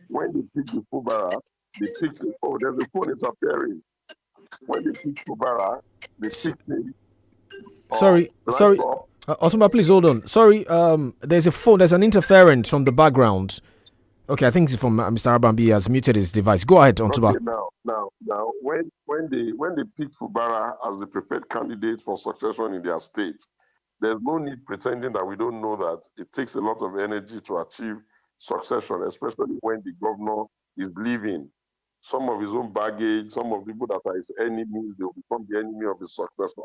When they picked the Fubara, they picked it. Oh, there's a phone interfering. When they picked Fubara, they picked it. Sorry. Osuma, please hold on. Sorry, there's a phone, there's an interference from the background. Okay, I think it's from Mr. Arabambi. He has muted his device. Go ahead, Ontuba. Okay, now, when they picked Fubara as the preferred candidate for succession in their state, there's no need pretending that we don't know that it takes a lot of energy to achieve succession, especially when the governor is leaving. Some of his own baggage, some of the people that are his enemies, they will become the enemy of his successor.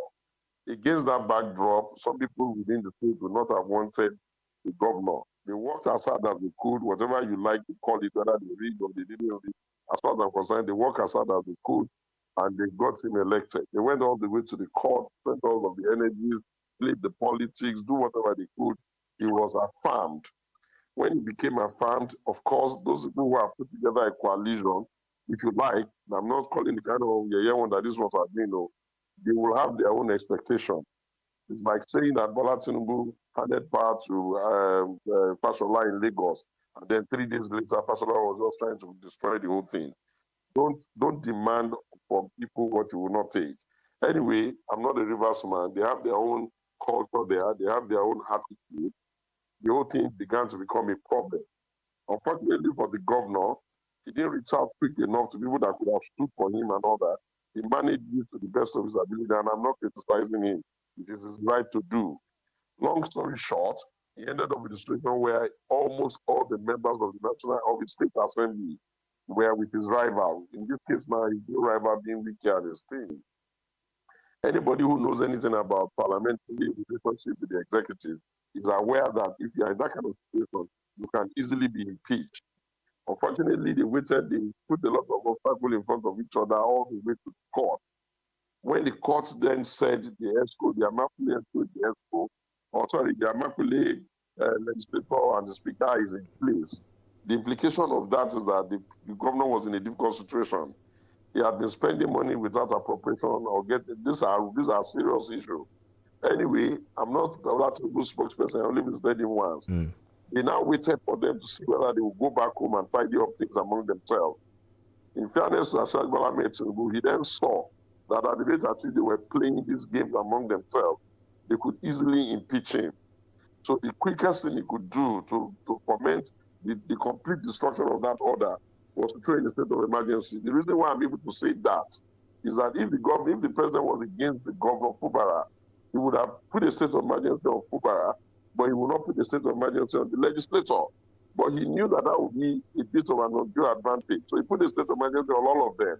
Against that backdrop, some people within the state would not have wanted the governor. They worked as hard as they could, whatever you like to call it, whether they rigged or they didn't rig. As far as I'm concerned, they worked as hard as they could, and they got him elected. They went all the way to the court, spent all of the energies, played the politics, do whatever they could. He was affirmed. When he became affirmed, of course, those people who have put together a coalition, if you like, I'm not calling the kind of one that this was doing, they will have their own expectation. It's like saying that Bola Tinubu handed power to Fashola in Lagos, and then 3 days later, Fashola was just trying to destroy the whole thing. Don't demand from people what you will not take. Anyway, I'm not a Rivers man. They have their own culture there. They have their own attitude. The whole thing began to become a problem. Unfortunately for the governor, he didn't reach out quick enough to people that could have stood for him and all that. He managed it to the best of his ability, and I'm not criticizing him. It is his right to do. Long story short, he ended up with a situation where almost all the members of the State Assembly were with his rival. In this case now, his new rival being Wike and his team. Anybody who knows anything about parliamentary relationship with the executive is aware that if you are in that kind of situation, you can easily be impeached. Unfortunately, they put a lot of obstacles in front of each other all the way to the court. When the court then said the ESCO, the Amafule legislator and the speaker is in place, the implication of that is that the governor was in a difficult situation. He had been spending money without appropriation or these are serious issues. Anyway, I'm not allowed to be spokesperson, I only visited him once. They now waited for them to see whether they would go back home and tidy up things among themselves. In fairness to Ashaj Bola Tinubu, he then saw that at the rate at which they were playing these games among themselves, they could easily impeach him. So the quickest thing he could do to foment the complete destruction of that order was to throw in a state of emergency. The reason why I'm able to say that is that if the president was against the governor of Fubara, he would have put a state of emergency on Fubara, but he would not put a state of emergency on the legislator. But he knew that would be a bit of an undue advantage. So he put a state of emergency on all of them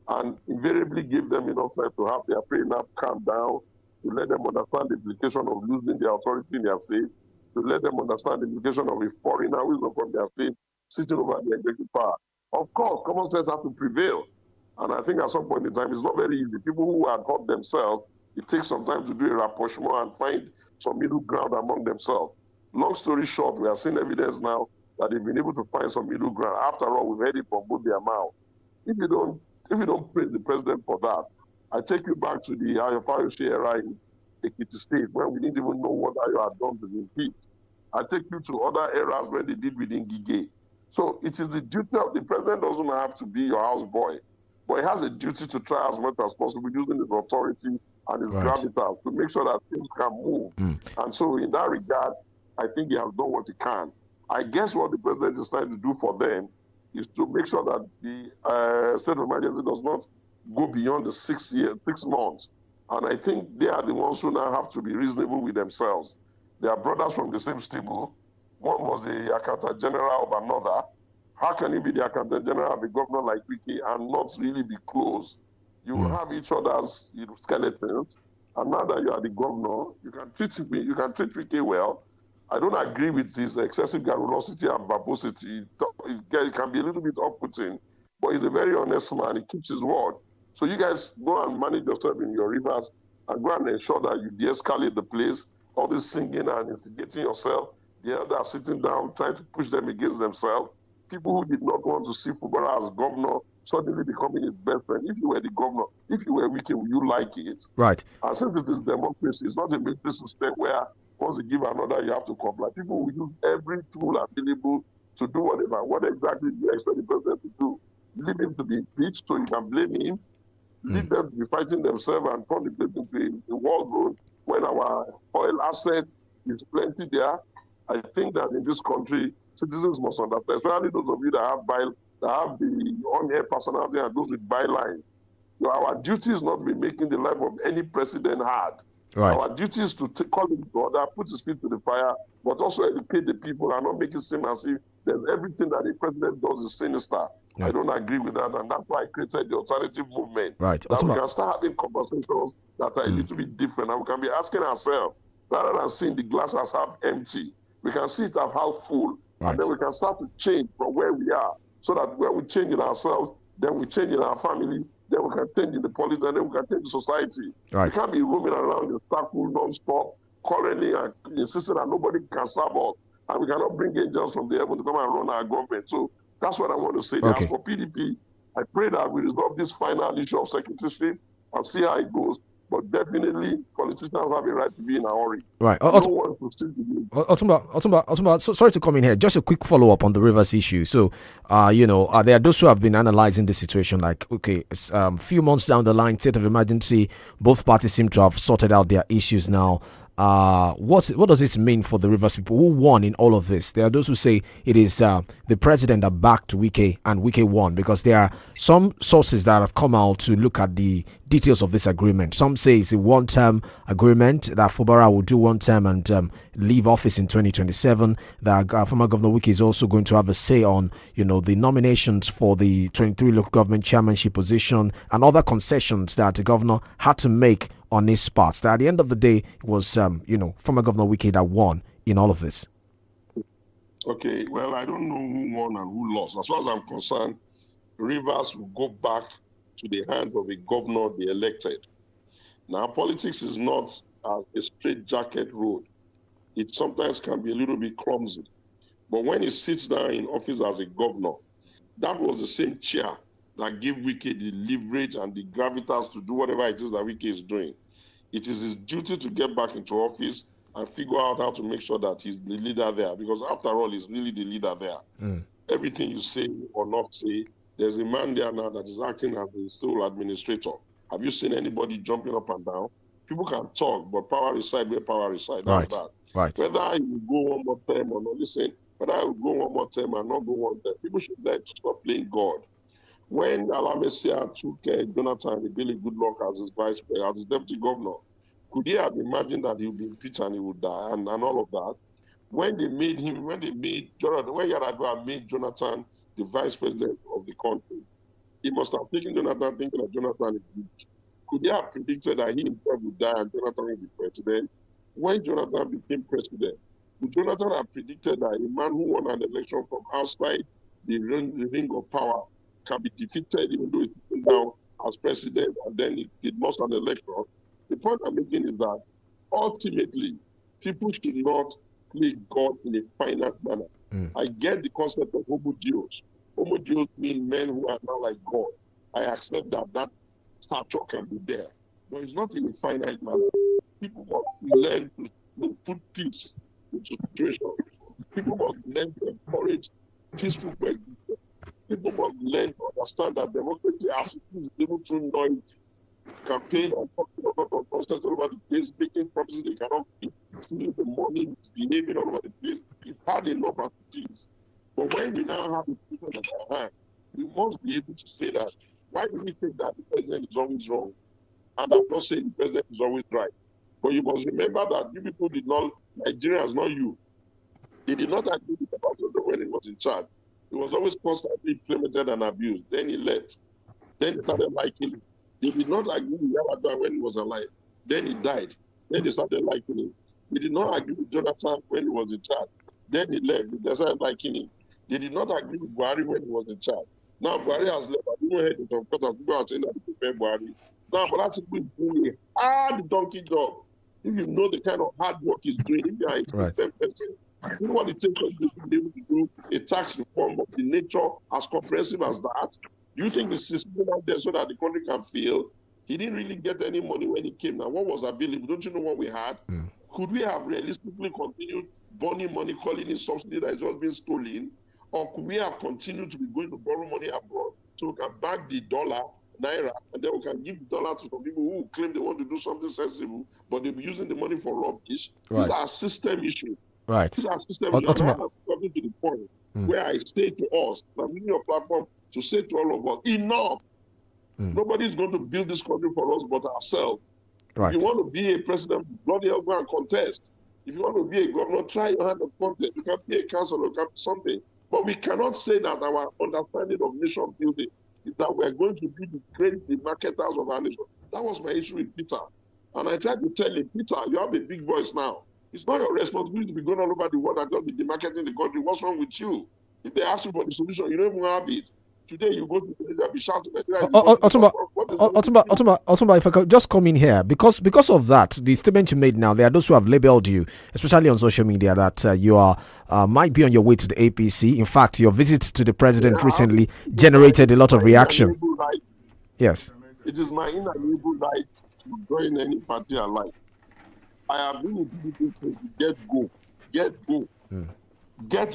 and invariably gave them enough time to have their pain up, calm down, to let them understand the implication of losing their authority in their state, to let them understand the implication of a foreigner who is not from their state sitting over the executive power. Of course, common sense has to prevail. And I think at some point in time, it's not very easy. People who had hurt themselves, it takes some time to do a rapprochement and find some middle ground among themselves. Long story short, we are seeing evidence now that they've been able to find some middle ground. After all, we've heard it from both their mouth. If you don't praise the president for that, I take you back to the 𝐒𝐈𝐒 era in Ekiti State, when we didn't even know what 𝐒𝐈𝐒 had done to the impeached. I take you to other eras when they did within 𝐔𝐒𝐄. So it is the duty of the president doesn't have to be your houseboy, but he has a duty to try as much as possible using his authority and his gravitas to make sure that things can move. And so in that regard, I think he has done what he can. I guess what the president is trying to do for them is to make sure that the state of emergency does not go beyond the 6 months. And I think they are the ones who now have to be reasonable with themselves. They are brothers from the same stable. One was the accountant general of another. How can you be the accountant general of a governor like Wike and not really be close? You have each other's skeletons. And now that you are the governor, you can treat Wike well. I don't agree with his excessive garrulosity and verbosity. It can be a little bit off-putting, but he's a very honest man. He keeps his word. So you guys go and manage yourself in your rivers and go and ensure that you de-escalate the place. All this singing and instigating yourself, the others sitting down, trying to push them against themselves. People who did not want to see Fubara as governor suddenly becoming his best friend. If you were the governor, if you were Wike, would you like it? Right. And since it is democracy, it's not a military system where once you give another, you have to comply. People will use every tool available to do whatever. What exactly do you expect the president to do? Leave him to be impeached so you can blame him? Leave them to be fighting themselves and turn the place into a war zone when our oil asset is plenty there? I think that in this country, citizens must understand, especially those of you that have the on-air personality and those with bylines. Our duty is not to be making the life of any president hard. Right. Our duty is to call him to order, put his feet to the fire, but also educate the people and not make it seem as if there's everything that the president does is sinister. I don't agree with that, and that's why I created the alternative movement. Right. That we can start having conversations that are a little bit different, and we can be asking ourselves, rather than seeing the glass as half empty, we can see it as half full, and then we can start to change from where we are, so that when we change in ourselves, then we change in our family, then we can change in the politics, and then we can change the society. Right. We can't be roaming around in circles non-stop, quarreling and insisting that nobody can serve us, and we cannot bring angels from the heaven to come and run our government. So that's what I want to say. Okay. As for PDP, I pray that we resolve this final issue of secretaryship and see how it goes. But definitely, politicians have a right to be in a hurry. Right. No one to sit with you. Otumba, so sorry to come in here. Just a quick follow-up on the Rivers issue. So, there are those who have been analyzing the situation like, okay, a few months down the line, state of emergency, both parties seem to have sorted out their issues now. What does this mean for the Rivers people? Who won in all of this? There are those who say it is the president that backed Wike and Wike won, because there are some sources that have come out to look at the details of this agreement. Some say it's a one-term agreement that Fubara will do one term and leave office in 2027. That former Governor Wike is also going to have a say on, the nominations for the 23 local government chairmanship position and other concessions that the governor had to make on his part. That at the end of the day, it was former Governor Wike that won in all of this. Okay, well, I don't know who won and who lost. As far as I'm concerned, Rivers will go back to the hands of a governor they elected. Now, politics is not a straight jacket road. It sometimes can be a little bit clumsy. But when he sits down in office as a governor, that was the same chair that gave Wike the leverage and the gravitas to do whatever it is that Wike is doing. It is his duty to get back into office and figure out how to make sure that he's the leader there, because after all, he's really the leader there. Everything you say or not say, there's a man there now that is acting as the sole administrator. Have you seen anybody jumping up and down? People can talk, but power resides where power resides. That's that. Right. Whether he will go one more term or not, listen, whether I will go one more term or not go one term, people should stop playing God. When Alamesia took Jonathan Ebele Goodluck as his as his deputy governor, could he have imagined that he would be impeached and he would die and all of that? When Yar'Adua made Jonathan the vice president of the country, he must have taken Jonathan thinking that Jonathan is weak. Could he have predicted that he himself would die and Jonathan would be president? When Jonathan became president, would Jonathan have predicted that a man who won an election from outside the ring of power can be defeated even though he's now as president and then he lost an election? The point I'm making is that ultimately, people should not play God in a finite manner. I get the concept of homogeneous. Homogeneous means men who are not like God. I accept that stature can be there, but it's not in a finite manner. People must learn to put peace into situations. People must learn to encourage peaceful coexistence. People must learn to understand that democracy has to be able to noise, campaign and talking about nonsense all over the place, making promises they cannot keep, stealing the money, behaving all over the place. It's had enough as it is. But when we now have the position at our hand, we must be able to say that, why do we think that the president is always wrong? And I'm not saying the president is always right. But you must remember that you people did not, Nigerians, not you, they did not agree with Obasanjo when he was in charge. He was always constantly implemented and abused. Then he left. Then they started liking him. They did not agree with Yar'Adua when he was alive. Then he died. Then they started liking him. They did not agree with Jonathan when he was in charge. Then he left. They started liking him. They did not agree with Buhari when he was in charge. Now Buhari has left. I didn't hear it, of course, as people are saying that he prepared Buhari. Now, but that's doing a hard donkey job. If you know the kind of hard work he's doing, if you are a system person, you know what it takes for you to be able to do a tax reform of the nature as comprehensive as that? Do you think the system out there so that the country can fail? He didn't really get any money when he came. Now, what was available? Don't you know what we had? Could we have realistically continued burning money, calling it subsidy that is just being stolen? Or could we have continued to be going to borrow money abroad so we can back the dollar, naira, and then we can give the dollar to some people who claim they want to do something sensible, but they'll be using the money for rubbish? These are system issues. Right. These are system issues. And I'm coming to the point where I say to us, I'm using your platform to say to all of us, enough. Nobody is going to build this country for us but ourselves. Right. If you want to be a president, bloody hell, go and contest. If you want to be a governor, try your hand at contest. You can be a councillor, you can be something. But we cannot say that our understanding of nation building is that we're going to be the great marketers of our nation. That was my issue with Peter. And I tried to tell him, Peter, you have a big voice now. It's not your responsibility to be going all over the world and just be demarketing the country. What's wrong with you? If they ask you for the solution, you don't even have it. Today you go to the be shouting. Otumba, if I could just come in here, because of that, the statement you made now, there are those who have labeled you, especially on social media, that you are might be on your way to the APC. In fact, your visit to the president recently generated a lot of reaction. Yes. It is my inalienable right to join any party I like. I have been in PDP to get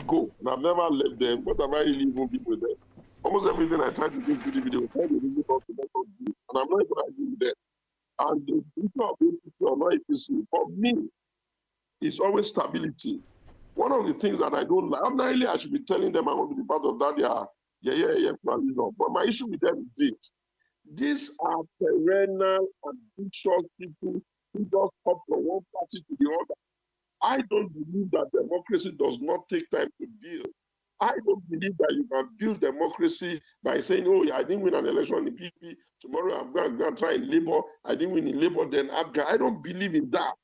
go. And I've never left them. What have I really even been with them? Almost everything I try to do in PDP, they will try to really not to do. And I'm not even arguing with them. And the issue of APC or not APC, for me, is always stability. One of the things that I don't like, ordinarily I should be telling them I want to be part of that, but my issue with them is this. These are perennial, ambitious people who just hop from one party to the other. I don't believe that democracy does not take time to build. I don't believe that you can build democracy by saying, oh, I didn't win an election in PP. Tomorrow I'm going to try in Labour. I didn't win in Labour, then Abga. I don't believe in that.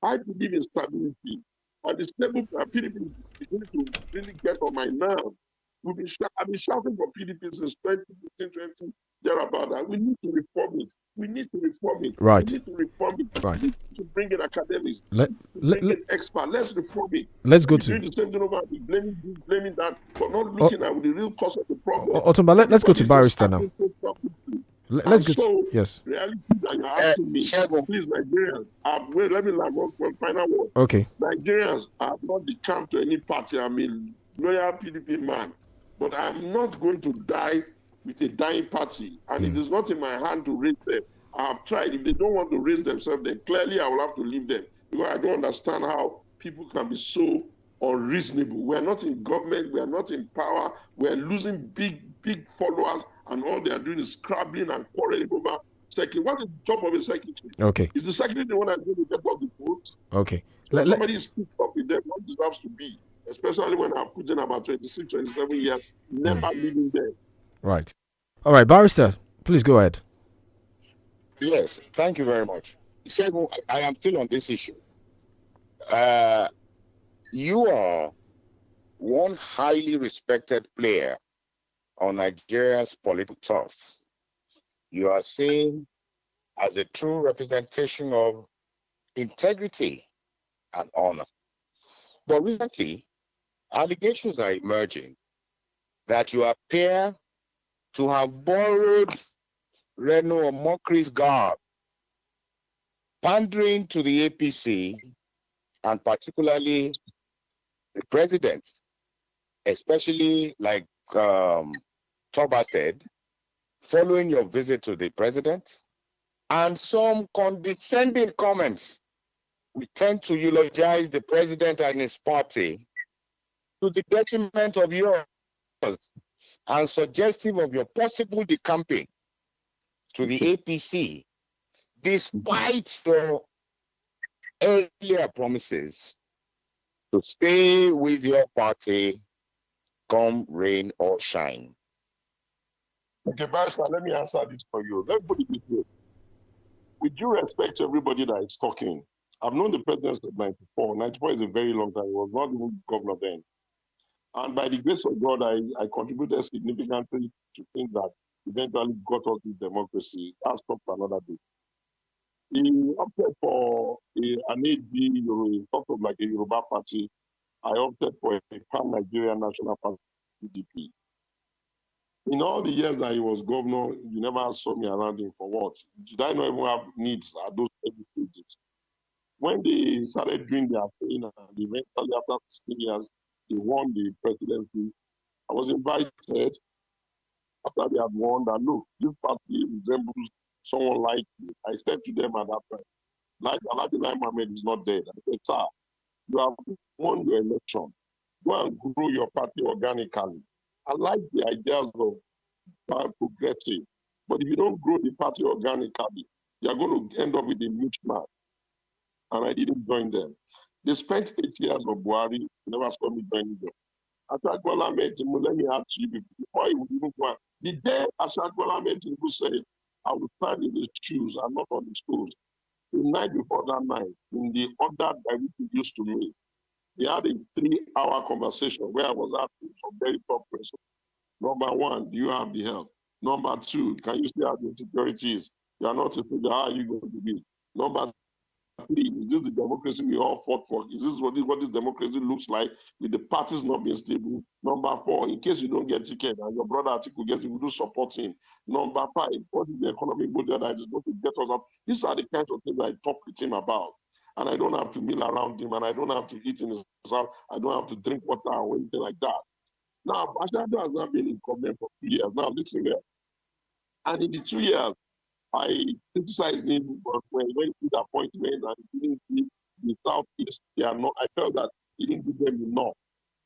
I believe in stability. And the stable PDP is going to really get on my nerves. I've been shouting for PDP since 2020, thereabout. And we need to reform it. Right. We need to reform it. Right. We need to bring in academics. Let experts. Let's reform it. Let's go to doing the same thing over, blaming this, blaming that, but not looking at the real cause of the problem. Otumba, let's go to Barrister now. Let's go to yes. Reality that you're asking me, please, Nigerians. Wait, let me like one final word. Okay. Nigerians are not decamped to any party. I'm a loyal PDP man, but I'm not going to die with a dying party, and it is not in my hand to raise them. I have tried. If they don't want to raise themselves, then clearly I will have to leave them, because I don't understand how people can be so unreasonable. We are not in government. We are not in power. We are losing big followers, and all they are doing is scrabbling and quarreling over secretary. What is the job of a secretary? Okay. Is the secretary the one that's going to get all the votes? Okay. Somebody speaks up with them. What deserves to be, especially when I've put in about 26, 27 years, never leaving them. Right. All right, Barrister, please go ahead. Yes, thank you very much. I am still on this issue. You are one highly respected player on Nigeria's political turf. You are seen as a true representation of integrity and honor. But recently, allegations are emerging that you appear to have borrowed Reno Omokri's garb, pandering to the APC and particularly the president, especially like Toba said, following your visit to the president, and some condescending comments. We tend to eulogize the president and his party to the detriment of yours and suggestive of your possible decamping to the APC, despite your earlier promises to stay with your party, come rain or shine. Okay, Barrister, let me answer this for you. Let me put it this way. With due respect to everybody that is talking, I've known the president since 94. 94 is a very long time. He was not even governor then. And by the grace of God, I contributed significantly to things that eventually got us to democracy. That's talk for another day. He opted for an AD, sort of like a Yoruba party. I opted for a pan-Nigerian national party, PDP. In all the years that he was governor, you never saw me around him for what? Did I not even have needs at those early stages? When they started doing their thing, and eventually after 16 years, they won the presidency, I was invited after they had won that, look, this party resembles someone like you. I said to them at that time, like Alhaji Mohammed is not dead. I said, sir, you have won your election. Go and grow your party organically. I like the ideas of progressive, but if you don't grow the party organically, you're going to end up with a mishmash. And I didn't join them. They spent 8 years of Buhari, never saw me joining them. Ashagbola met him, let me ask you, before he would even go on. The day Ashagbola met him, who said, I will stand in his shoes and not on his toes. The night before that night, in the order that we used to me, we had a 3-hour conversation where I was asking some very tough questions. Number one, do you have the help? Number two, can you still have the insecurities? You are not a figure, how are you going to be? Number three, is this the democracy we all fought for? Is this what this democracy looks like with the parties not being stable? Number four, in case you don't get ticket and your brother Atiku gets it, we do support him. Number five, what is the economic model that is going to get us up? These are the kinds of things I talk with him about. And I don't have to mill around him, and I don't have to eat in his house. I don't have to drink water or anything like that. Now, Ashado has not been in government for 2 years. Now, listen there. And in the 2 years, I criticized him when he did appointment and he didn't give the Southeast. I felt that he didn't give them enough.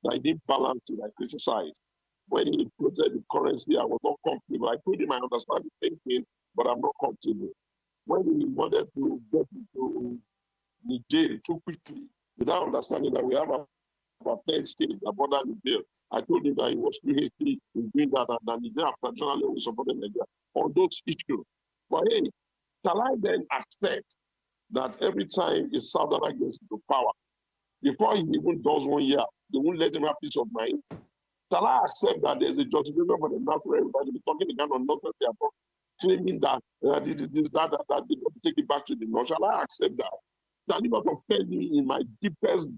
That he didn't balance it. I criticized. When he quoted the currency, I was not comfortable. I told him I understand the thinking, but I'm not comfortable. When he wanted to get into Niger too quickly, without understanding that we have about 10 states that border Niger, I told him that he was too hasty in doing that, and that Niger traditionally we supported Nigeria on those issues. But hey, shall I then accept that every time a Southerner gets into power, before he even does 1 year, they won't let him have peace of mind? Shall I accept that there's a justification for the natural everybody be talking again on nonsense they are claiming that that they don't take it back to the north? Shall I accept that? Shall you not offend me in my deepest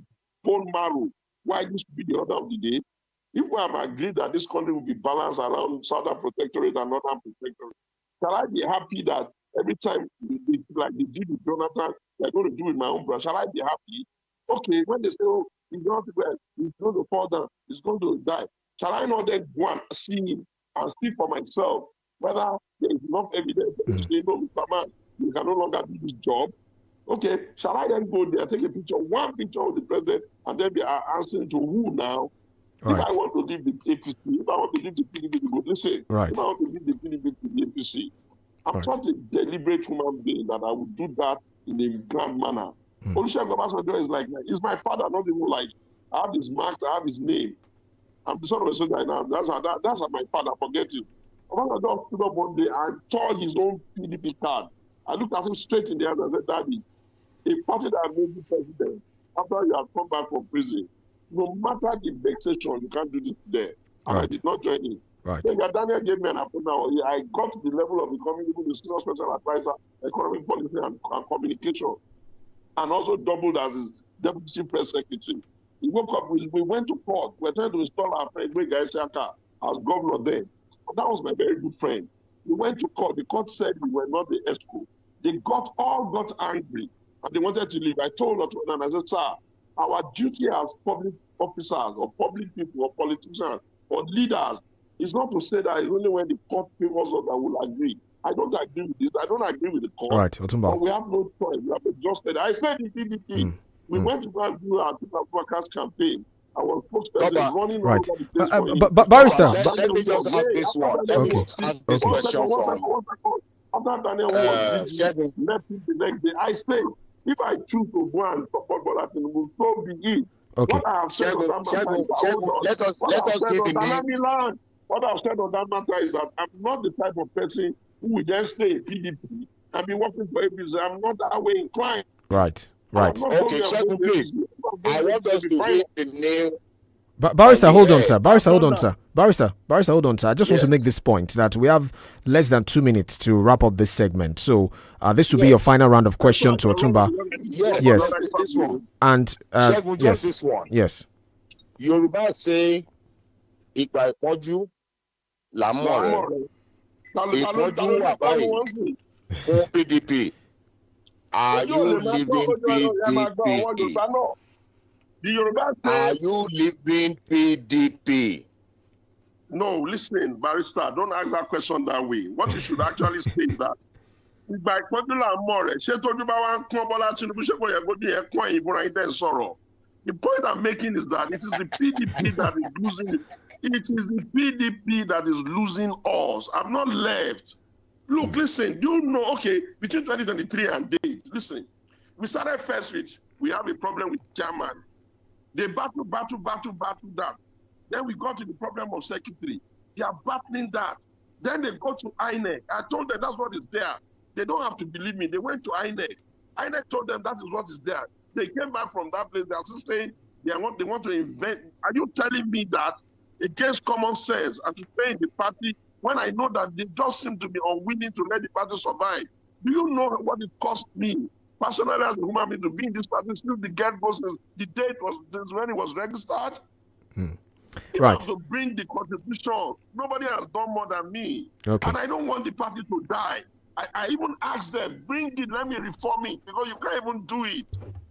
bone marrow why this should be the order of the day? If we have agreed that this country will be balanced around Southern Protectorate and Northern Protectorate, shall I be happy that every time, like they did with Jonathan, they're going to do with my own brother? Shall I be happy? Okay, when they say, oh, he's going to fall down, he's going to die, shall I not then go and see him and see for myself whether there is enough evidence to say, no, Mr. Man, you can no longer do this job? Okay, shall I then go there, take a picture, one picture of the president, and then be answering to who now? Right. If I want to leave the APC, if I want to leave the PDP, listen, right. If I want to leave the PDP to the APC, I'm not a deliberate human being that I would do that in a grand manner. Olusegun Obasanjo is like, he's my father, not even like, I have his marks, I have his name. I'm the son of a soldier now. That's how my father, forget it. Obasanjo stood up one day and tore his own PDP card. I looked at him straight in the eyes and said, Daddy, a party that made you president, after you have come back from prison, no matter the vexation, you can't do this there. And I did not join him. Right. Then Daniel gave me an appointment. I got to the level of becoming even the senior special advisor, economic policy and communication, and also doubled as his deputy press secretary. He woke up, we went to court. We were trying to install our friend 𝐔𝐈𝐒𝐄𝐿 as governor then. But that was my very good friend. We went to court. The court said we were not the ESCO. They all got angry and they wanted to leave. I told them, and I said, sir, our duty as public officers or public people or politicians or leaders is not to say that it's only when the court favors us that we'll agree. I don't agree with this. I don't agree with the court. Right, Otumba. But we have no choice. We have exhausted. I said in PDP, we went to go and do our workers' campaign. I was spokesperson running all Right. over the place for him. But barrister, Let me just ask this one. Let me just ask this question from. After Daniel was DG, left him the next day. I say, if I choose to go and support Bola Tinubu, so be it. Okay. What I have said on that matter is let us give the name. What I've said on that matter is that I'm not the type of person who will then stay in PDP and be working for APC. I'm not that way inclined. Right. Okay, Shegun, please. I want us to read the name. Barrister, hold on, sir. Barrister, hold on, sir. I just want to make this point that we have less than 2 minutes to wrap up this segment. So this will be your final round of questions to Otumba. Yes. This one. And Shegun, yes. this one. Yes. Yoruba say, "Ìpọ́njú làmọ́ rẹ̀." Ìpọ́njú wà báyìí fún PDP. Are you leaving PDP? Are you leaving PDP? No, listen, barrister, don't ask that question that way. What you should actually say is that by popular more, the point I'm making is that it is the PDP that is losing it. It is the PDP that is losing us. I've not left. Look, listen, you know, okay, between 2023 and date, listen, we started first with, we have a problem with chairman. They battle that. Then we got to the problem of secretary. They are battling that. Then they go to INEC. I told them that's what is there. They don't have to believe me. They went to INEC. INEC told them that is what is there. They came back from that place. They are still saying they want to invent. Are you telling me that against common sense and to stay in the party when I know that they just seem to be unwilling to let the party survive? Do you know what it cost me personally as a human being to be in this party since the get-go, since the date was when it was registered? Right. To bring the contribution. Nobody has done more than me. Okay. And I don't want the party to die. I even asked them, bring it, let me reform it, because you can't even do it.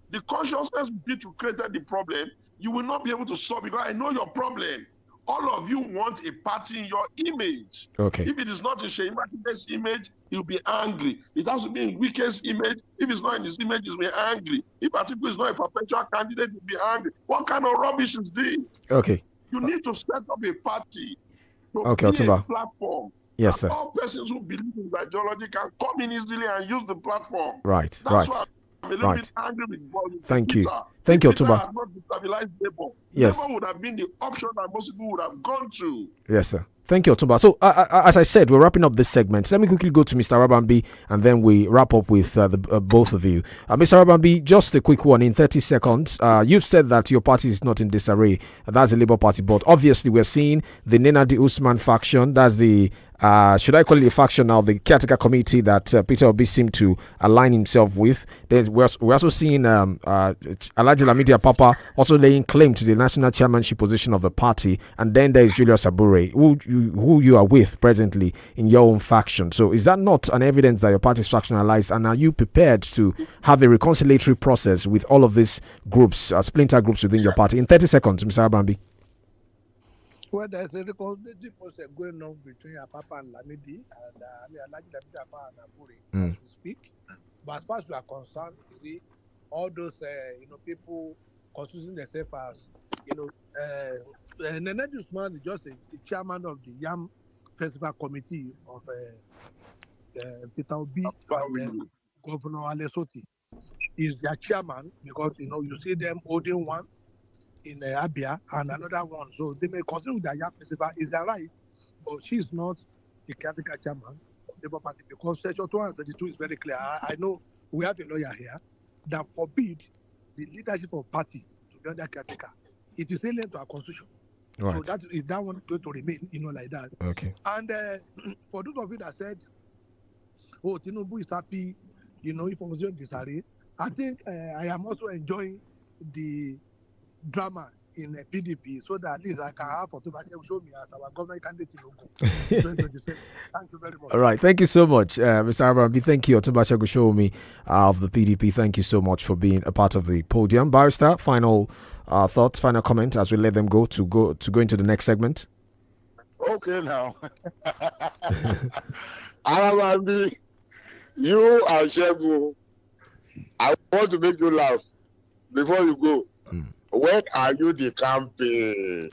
The consciousness bit you created the problem, you will not be able to solve, because I know your problem. All of you want a party in your image. Okay. If it is not in Sheyi Makinde's image, he'll be angry. It has to be in Wike's image. If it's not in his image, he'll be angry. If Atiku is not a perpetual candidate, he'll be angry. What kind of rubbish is this? Okay. You need to set up a party to Okay, be a Otumba. platform. Yes, sir. All persons who believe in ideology can come in easily and use the platform. Right, That's right. why I'm a little bit angry with Thank you. Peter. Thank you, Peter Otumba. had not destabilized Labour. Yes. Labour would have been the option that most people would have gone to. Yes, sir. Thank you, Otumba. So, as I said, we're wrapping up this segment. Let me quickly go to Mr. Rabambi, and then we wrap up with both of you. Mr. Rabambi, just a quick one in 30 seconds. You've said that your party is not in disarray. That's the Labour Party, but obviously we're seeing the Nenadi Usman faction. That's the should I call it a faction now? The caretaker committee that Peter Obi seemed to align himself with. Then we're also seeing Alhaji Lamidi Papa also laying claim to the national chairmanship position of the party, and then there is Julius Abure, who you are with presently in your own faction. So is that not an evidence that your party is factionalized, and are you prepared to have a reconciliatory process with all of these groups, splinter groups within your party? In 30 seconds, Mr. Abambi. Well, there's a reconciliatory process going on between Papa and Lamidi and Alhaji Lamidi Papa and Abure as we speak. But as far as we are concerned, you see, all those people constituting themselves as Nenadi Usman is just a chairman of the Yam Festival Committee of Peter Obi and Governor Alesoti. Is their chairman because you see them holding one in Abia and another one. So they may consider the Yam Festival is their right, but she is not the caretaker chairman of the Labour Party because Section 232 is very clear. I know we have a lawyer here that forbid the leadership of party to be under caretaker. It is alien to our constitution. Right. So that one is going to remain, like that. Okay. And for those of you that said, "Oh, Tinubu is happy," if I was in disarray, I think I am also enjoying the drama in the PDP, so that at least I can have Otumba show me as our government candidate in Ogun. Thank you very much. All right, thank you so much, Mr. Abambi. Thank you, Otumba Shomi of the PDP. Thank you so much for being a part of the podium. Barrister, final thoughts, final comment as we let them go into the next segment. Okay, now. Abambi, you and Shegun, I want to make you laugh before you go. When are you the campaign?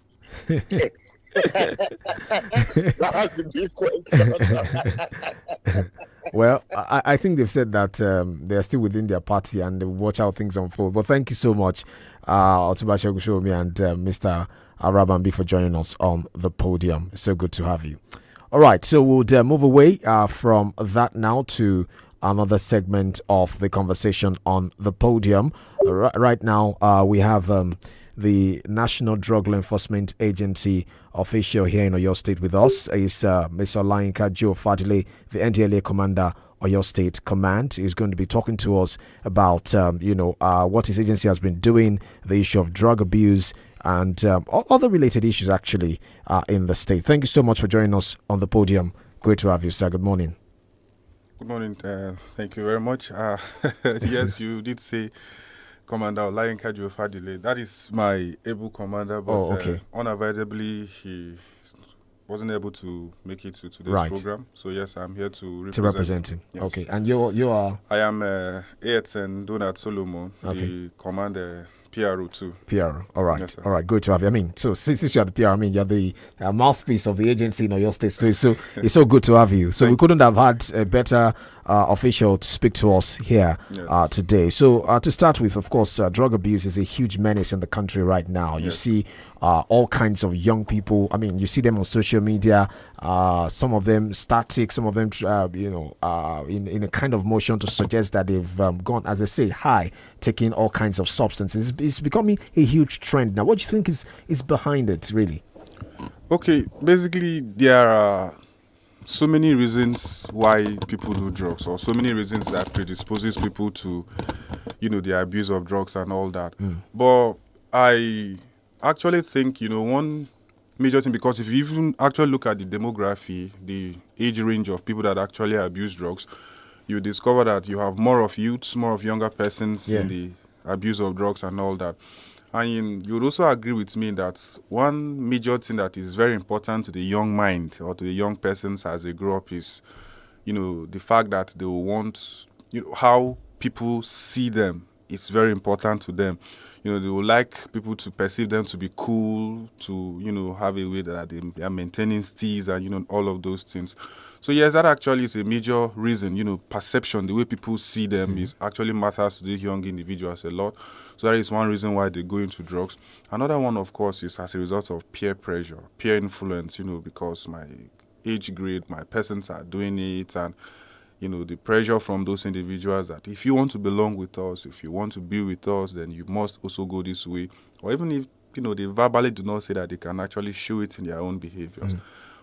That's the big question. Well, I think they've said that they're still within their party and they watch how things unfold. But thank you so much, Otuba Shogushomi and Mr. Arabambi for joining us on the podium. It's so good to have you. All right, so we'll move away from that now to another segment of the conversation on the podium. Right now, we have the National Drug Law Enforcement Agency official here in Oyo State with us. Is Mr. 𝐃𝐈𝐒𝐿𝐴, the NDLA commander, Oyo State Command. He's going to be talking to us about, what his agency has been doing, the issue of drug abuse, and other related issues actually in the state. Thank you so much for joining us on the podium. Great to have you, sir. Good morning. Good morning. Thank you very much. Yes, you did say Commander 𝐃𝐈𝐒𝐿A. That is my able commander, but unavoidably he wasn't able to make it to today's program. So yes, I'm here to represent him. Yes. Okay, and you are? I am 𝐴𝐻𝑁 Donald Solomon, the commander. PRO too. PRO. All right. Yes, all right. Good to have you. I mean, so since you're the PRO, I mean, you're the mouthpiece of the agency in Oyo State. So it's so good to have you. So we couldn't have had a better official to speak to us here today. So to start with, of course, drug abuse is a huge menace in the country right now. You see all kinds of young people. I mean, you see them on social media. Some of them static. Some of them, in a kind of motion to suggest that they've gone, as I say, high, taking all kinds of substances. It's becoming a huge trend now. What do you think is behind it, really? Okay, basically there are so many reasons why people do drugs, or so many reasons that predisposes people to, the abuse of drugs and all that. But I actually think, one major thing, because if you even actually look at the demography, the age range of people that actually abuse drugs, you discover that you have more of youths, more of younger persons in the abuse of drugs and all that. And you would also agree with me that one major thing that is very important to the young mind or to the young persons as they grow up is, the fact that they will want, how people see them is very important to them. They would like people to perceive them to be cool, to, have a way that they are maintaining steez and, all of those things. So yes, that actually is a major reason, perception, the way people see them is actually matters to these young individuals a lot. So that is one reason why they go into drugs. Another one, of course, is as a result of peer pressure, peer influence, because my age grade, my persons are doing it, and, the pressure from those individuals that if you want to belong with us, if you want to be with us, then you must also go this way. Or even if, they verbally do not say that, they can actually show it in their own behaviors.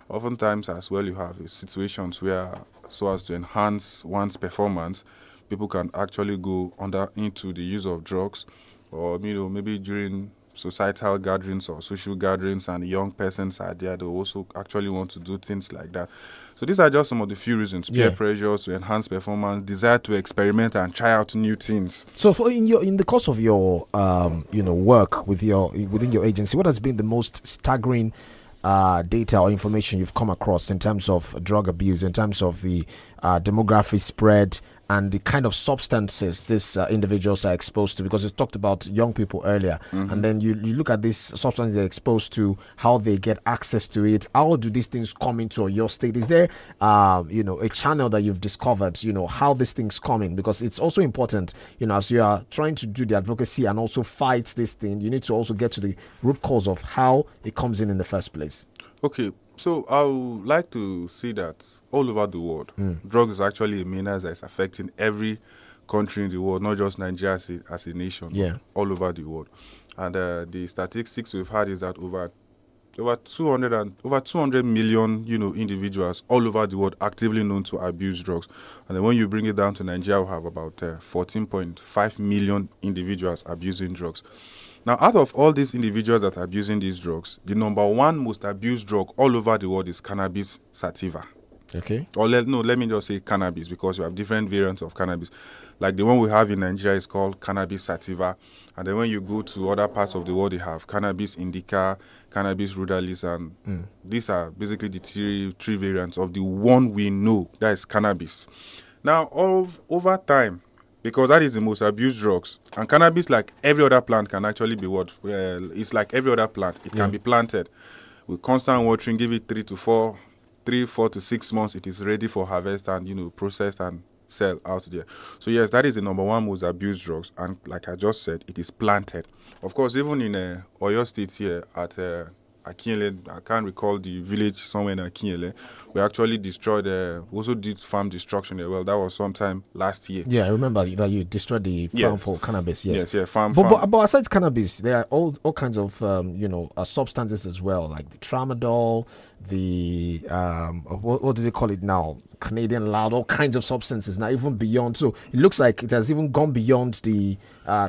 Oftentimes as well, you have situations where, so as to enhance one's performance, people can actually go into the use of drugs, or maybe during societal gatherings or social gatherings, and young persons are there, they also actually want to do things like that. So these are just some of the few reasons: peer pressures to enhance performance, desire to experiment and try out new things. So, in the course of your work within your agency, what has been the most staggering data or information you've come across in terms of drug abuse, in terms of the demographic spread and the kind of substances these individuals are exposed to? Because you talked about young people earlier, and then you look at these substances they're exposed to, how they get access to it, how do these things come into your state? Is there a channel that you've discovered, how these things come in? Because it's also important, as you are trying to do the advocacy and also fight this thing, you need to also get to the root cause of how it comes in the first place. Okay, so I would like to see that all over the world, drugs is actually a menace that is affecting every country in the world, not just Nigeria as a nation, but all over the world. And the statistics we've had is that over 200 million, individuals all over the world actively known to abuse drugs. And then when you bring it down to Nigeria, we have about 14.5 million individuals abusing drugs. Now, out of all these individuals that are abusing these drugs, the number one most abused drug all over the world is cannabis sativa. Okay. Or let me just say cannabis, because you have different variants of cannabis. Like the one we have in Nigeria is called cannabis sativa. And then when you go to other parts of the world, you have cannabis indica, cannabis rudalis, and these are basically the three variants of the one we know, that is cannabis. Now, over time, because that is the most abused drugs. And cannabis, like every other plant, can actually be what? Well, it's like every other plant. It can be planted with constant watering. Give it 3 to 6 months. It is ready for harvest and processed and sell out there. So yes, that is the number one most abused drugs. And like I just said, it is planted. Of course, even in Oyo State here at 𝐂𝐈𝐒, I can't recall the village somewhere in 𝐂𝐈𝐒, we actually destroyed, also did farm destruction there. Well, that was sometime last year. Yeah, I remember that you destroyed the farm for cannabis. Yes, farm. But aside cannabis, there are all kinds of substances as well, like the tramadol, the what do they call it now? Canadian loud, all kinds of substances now, even beyond. So it looks like it has even gone beyond the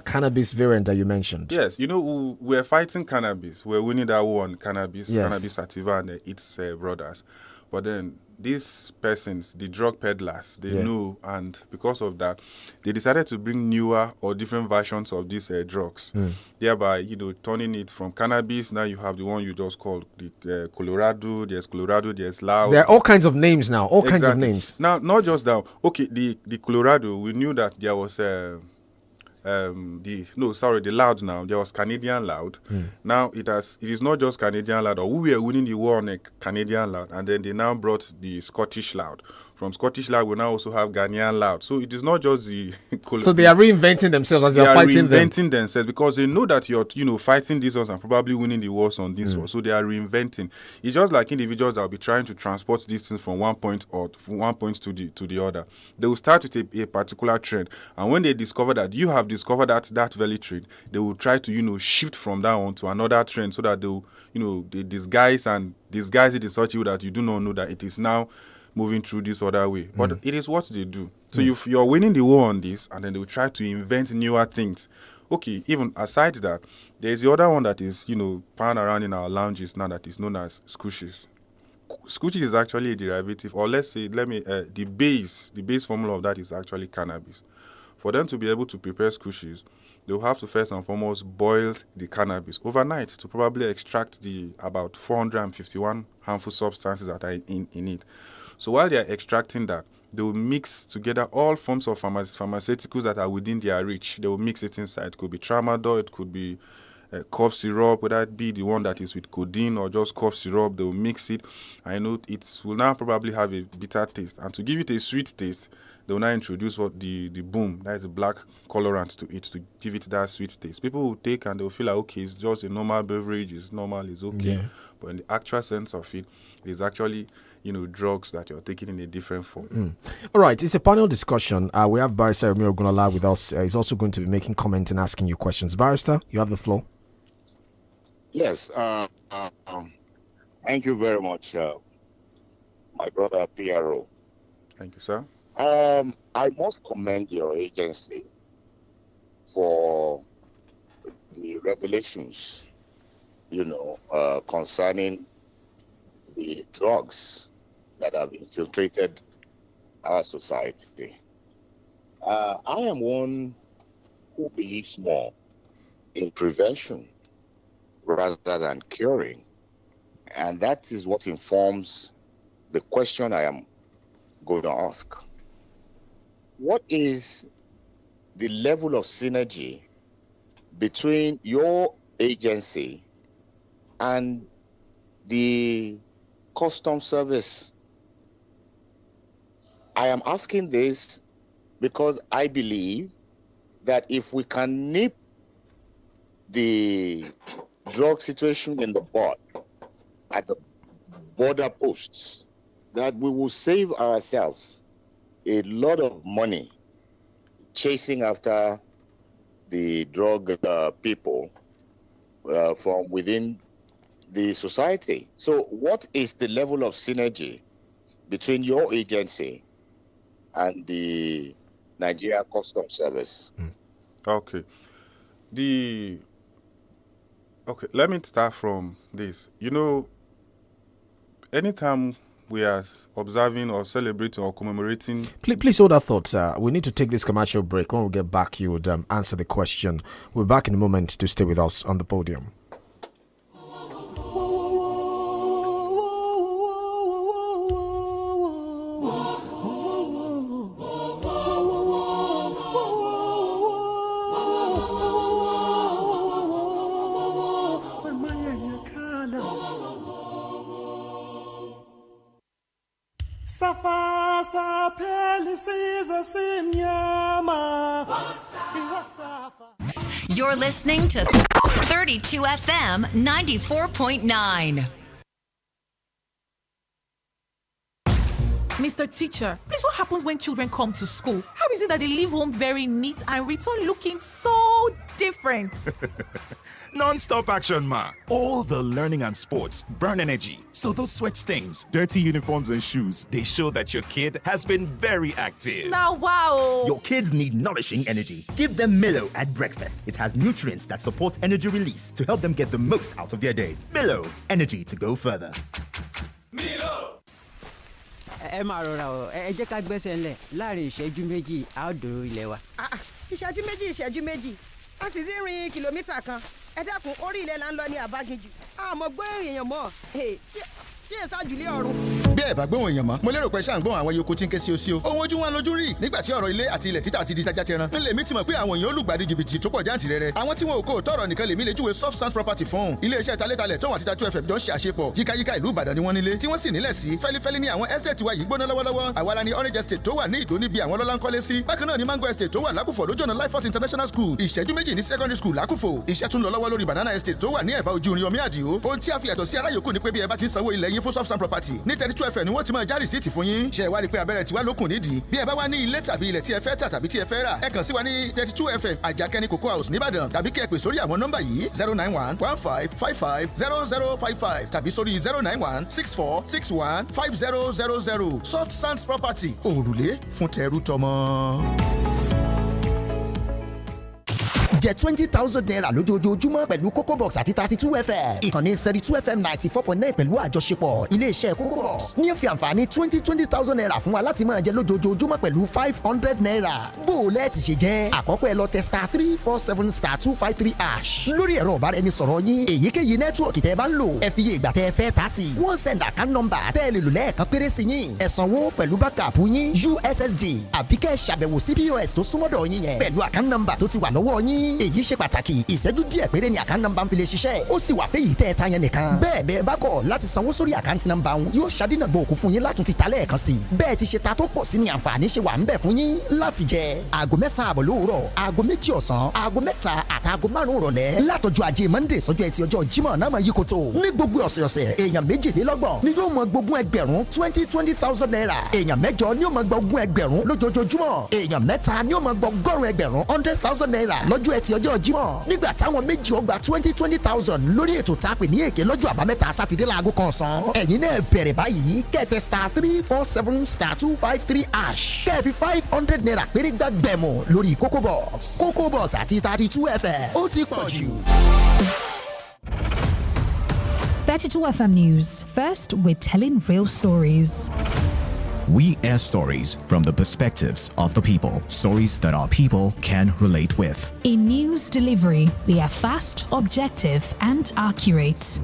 cannabis variant that you mentioned. Yes, we're fighting cannabis. We're winning that war on cannabis, cannabis sativa and its brothers. But then these persons, the drug peddlers, they know, and because of that, they decided to bring newer or different versions of these drugs, thereby, turning it from cannabis. Now you have the one you just called the Colorado. There's Loud. There are all kinds of names now, kinds of names. Now, not just that. Okay, the Colorado, we knew that there was the Loud. Now there was Canadian Loud. Now it is not just Canadian Loud, or we were winning the war on a Canadian Loud, and then they now brought the Scottish Loud. From Scottish Loud, we now also have Ghanaian Loud. So it is not just the. So they are reinventing themselves as they are fighting them. They are reinventing themselves because they know that you're fighting these ones and probably winning the wars on these ones. So they are reinventing. It's just like individuals that will be trying to transport these things from one point to the other. They will start with a particular trend, and when they discover that you have discovered that very trend, they will try to shift from that one to another trend so that they disguise it in such a way that you do not know that it is now moving through this other way. But it is what they do. So if you're winning the war on this, and then they will try to invent newer things. Okay, even aside that, there's the other one that is, found around in our lounges now that is known as squishes. Squishes is actually a derivative, or the base formula of that is actually cannabis. For them to be able to prepare squishes, they'll have to first and foremost boil the cannabis overnight to probably extract the about 451 harmful substances that are in it. So while they are extracting that, they will mix together all forms of pharmaceuticals that are within their reach. They will mix it inside. It could be tramadol, it could be cough syrup, whether it be the one that is with codeine or just cough syrup. They will mix it. I know it will now probably have a bitter taste. And to give it a sweet taste, they will now introduce the boom, that is a black colorant to it, to give it that sweet taste. People will take and they will feel like, okay, it's just a normal beverage, it's normal, it's okay. Yeah. But in the actual sense of it, it is actually drugs that you're taking in a different form. All right, it's a panel discussion. We have Barrister Emir Ogunlola with us. He's also going to be making comments and asking you questions. Barrister, you have the floor. Yes. Thank you very much, my brother PRO. Thank you, sir. I must commend your agency for the revelations, concerning the drugs that have infiltrated our society. I am one who believes more in prevention rather than curing. And that is what informs the question I am going to ask. What is the level of synergy between your agency and the Customs Service? I am asking this because I believe that if we can nip the drug situation in the bud at the border posts, that we will save ourselves a lot of money chasing after the drug people from within the society. So what is the level of synergy between your agency and the Nigeria Customs Service? Okay. Let me start from this. Anytime we are observing or celebrating or commemorating... Please hold that thought, sir. We need to take this commercial break. When we get back, you would answer the question. We're back in a moment to stay with us on the podium. You're listening to 32 FM 94.9. Mr. Teacher, please, what happens when children come to school? How is it that they leave home very neat and return looking so different? Non-stop action, ma. All the learning and sports burn energy. So those sweat stains, dirty uniforms and shoes, they show that your kid has been very active. Now, wow. Your kids need nourishing energy. Give them Milo at breakfast. It has nutrients that support energy release to help them get the most out of their day. Milo, energy to go further. Milo. ẹ máa rọra o ẹ jẹ́ ká gbẹ́sẹ̀ ńlẹ̀ láàrin ìṣẹ́jú méjì a ó dòrò ilé wa. ìṣẹ́jú méjì a sì ti rin kìlómítà kan ẹ dákun orí ilẹ̀ là ń lọ ní àbáginjù àmọ́ gbé èèyàn mọ́ tí ẹ ṣáájú lé ọ̀run. bí ẹ bá gbóhùn èèyàn mọ́ mo lérò pé ṣáà ń gbóhùn àwọn yòókù tí ń ké sí o sí o ohun ojú wọn lójú rí nígbà tí ọ̀rọ̀ ilé àti ilẹ̀ títà ti di tajà tẹran ńlẹ̀ mi ti mọ̀ pé àwọn èèyàn olùgbàdì jìbìtì tó pọ̀ jáǹtìrẹrẹ àwọn tí wọn ò kó tọrọ nìkan lèmi lè júwe soft sand property fún iléeṣẹ́ talétalẹ̀ tóun àti Tatu FM jọ ń ṣe àṣepọ̀ yíkáyíká ìlú Ìbàdàn ni wọ́n nílé tí wọ́n sì nílẹ̀ sí fẹ́lifẹ́li ní àwọn estate wa yìí gbóná lọ́wọ́lọ́wọ́ àwa la ní Orange Estate tó wà ní Ìdó níbi àwọn lọ́lá ń kọ́lé sí bákan náà ní Mango Estate tó wà lákùfọ̀ lójú ọ̀nà Life Force International School ìṣẹ́jú méjì ní secondary school lákùfọ̀ iṣẹ́ tún lọ lọ́wọ́ lórí Banana Estate tó wà ní ẹ̀bá ojú irin omi àdìo ohun tí a fi yàtọ̀ sí ará yòókù ni pé bí ẹ bá ti ń sanwó ilẹ̀ yín fún soft sand property ní 32 FM ni wọ́n ti máa já rìsíìtì fún yín ṣe wá rí pé abẹ́rẹ́ tiwa lókun nídìí bí ẹ bá wá ní ilé tàbí ilẹ̀ tí ẹ fẹ́ tà tàbí tí ẹ fẹ́ rà ẹ kàn sí wa ní 32 FM Àjàkẹ́ni Cocoa House nìbàdàn tàbí kí ẹ pè sórí àwọn nọ́mbà yìí 09115550055 tàbí sórí 09164615000 soft sands property òrùlé fún tẹrú tọmọ. jẹ́ 20,000 naira lójoojúmọ́ pẹ̀lú Coco Box àti 32 FM. Ìkànnì 32 FM 94.9 pẹ̀lú àjọṣepọ̀ iléeṣẹ́ Coco Box ní ó fi àǹfààní 20,000 naira fún wa láti máa jẹ lójoojúmọ́ pẹ̀lú 500 naira. Bó o lẹ́ẹ̀tì ṣe jẹ́ àkọ́kọ́ ẹ lọ tẹ *347*253# lórí ẹ̀rọ ìbáraẹnisọ̀rọ̀ yín èyíkéyìí nẹ́tíwọ̀kì tẹ́ bá ń lò ẹ fi iye ìgbà tẹ́ ẹ fẹ́ ta sí. Wọ́n send account number tẹ́ ẹ lè lò lẹ́ẹ̀kan péré sí yín. Ẹ sanwó pẹ̀lú backup yín USSD àbí kẹ́ ẹ ṣàbẹ̀wò sí POS tó súnmọ́dọ̀ yín yẹn pẹ̀lú account number tó ti wà lọ́wọ́ yín. Èyí ṣe pàtàkì ìṣẹ́jú díẹ̀ péré ni account number ń fi lè ṣiṣẹ́ ó sì wà fẹ́yìí tẹ́ ẹ ta yẹn nìkan. bẹ́ẹ̀ bẹ́ẹ̀ bá kọ̀ láti sanwó sórí account number wọn yóò ṣàdínàgbò òkú fún yín látún ti ta lẹ́ẹ̀kan sí i. bẹ́ẹ̀ ti ṣe ta tó pọ̀ sí ni àǹfààní ṣe wà ń bẹ̀ fún yín láti jẹ aago 9 àbọ̀ lówùrọ̀ aago 2 ọ̀sán aago 3 àtàago 5 ìrọ̀lẹ́ látọjọ́ ajé Monday sọ́jọ́ ẹtì ọjọ́ Jímọ̀ náà máa yí koto ní gbogbo ọ̀sẹ̀ọ̀sẹ̀ èèyàn 22 ni yóò mọ gbógun ẹgbẹ̀rún 20,000 naira èèyàn 8 ni yóò mọ gbógun ẹgbẹ̀rún lójoojúmọ́ èèyàn 3 ni yóò mọ gbọ́gọ́rùn ẹgbẹ̀rún 100,000 naira lọ́jọ́ ẹtì ọjọ́ Jímọ̀ nígbà táwọn méjì ó gba 20,000 lórí ètò tá a pè ní èké lọ́jọ́ àbámẹ́ta sátidé láago kan ọ̀sán ẹ̀yin náà bẹ̀rẹ̀ báyìí kẹ́tẹ̀ *347*253# kẹ́ẹ̀fì 500 naira péré gbàgbẹ́mù lórí Coco Box àti 32 FM ó ti pọ̀ jù. 32 FM News. First, we're telling real stories. We air stories from the perspectives of the people. Stories that our people can relate with. In news delivery, we are fast, objective, and accurate.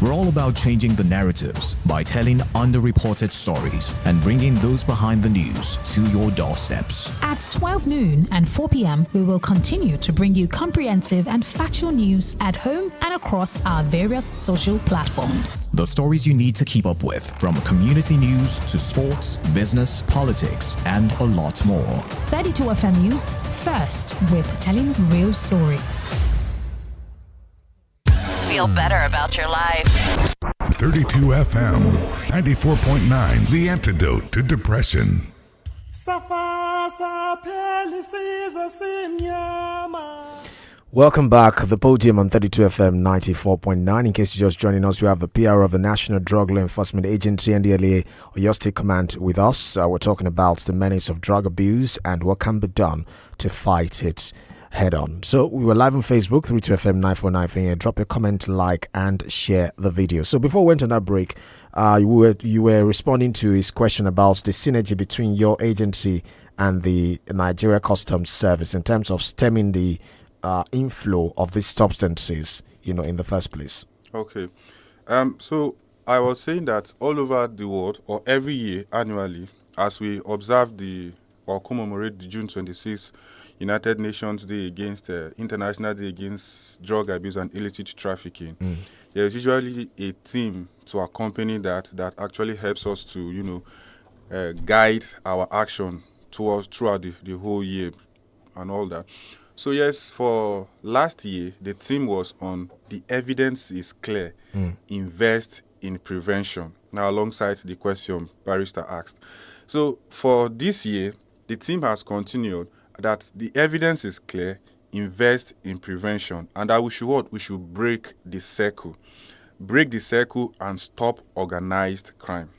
We're all about changing the narratives by telling underreported stories and bringing those behind the news to your doorsteps. At 12 noon and 4 p.m., we will continue to bring you comprehensive and factual news at home and across our various social platforms. The stories you need to keep up with, from community news to sports, business, politics, and a lot more. 32 FM News, first with telling real stories. Feel better about your life. 32 FM 94.9, the antidote to depression. Welcome back. The Podium on 32 FM 94.9. In case you're just joining us, we have the PR of the National Drug Law Enforcement Agency, NDLEA, or your state command with us. We're talking about the menace of drug abuse and what can be done to fight it head on. So we were live on Facebook, 32FM 949. Drop a comment, like, and share the video. So before we went on that break, you were responding to his question about the synergy between your agency and the Nigeria Customs Service in terms of stemming the inflow of these substances, in the first place. Okay. So I was saying that all over the world, or every year, annually, as we observe or commemorate the June 26th United Nations Day against International Day against Drug Abuse and Illicit Trafficking, there is usually a theme to accompany that actually helps us to, guide our action throughout the whole year and all that. So yes, for last year, the theme was on the evidence is clear, invest in prevention. Now, alongside the question Barrister asked. So for this year, the theme has continued that the evidence is clear, invest in prevention, and that we should break the circle. Break the circle and stop organized crime.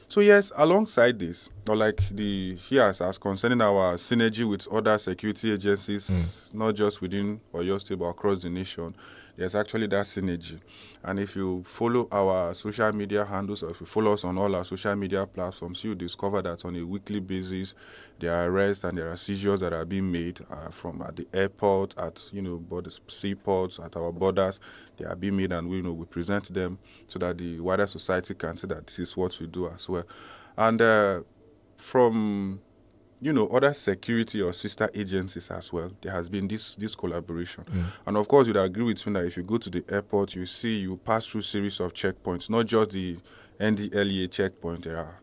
So yes, alongside this, or like as concerning our synergy with other security agencies, not just within Oyo State but across the nation, there's actually that synergy. And if you follow our social media handles, or if you follow us on all our social media platforms, you discover that on a weekly basis, there are arrests and there are seizures that are being made from at the airport, at both seaports, at our borders. They are being made, and we present them so that the wider society can see that this is what we do as well. And from other security or sister agencies as well, there has been this collaboration. And of course, you'd agree with me that if you go to the airport, you pass through series of checkpoints, not just the NDLEA checkpoint. There are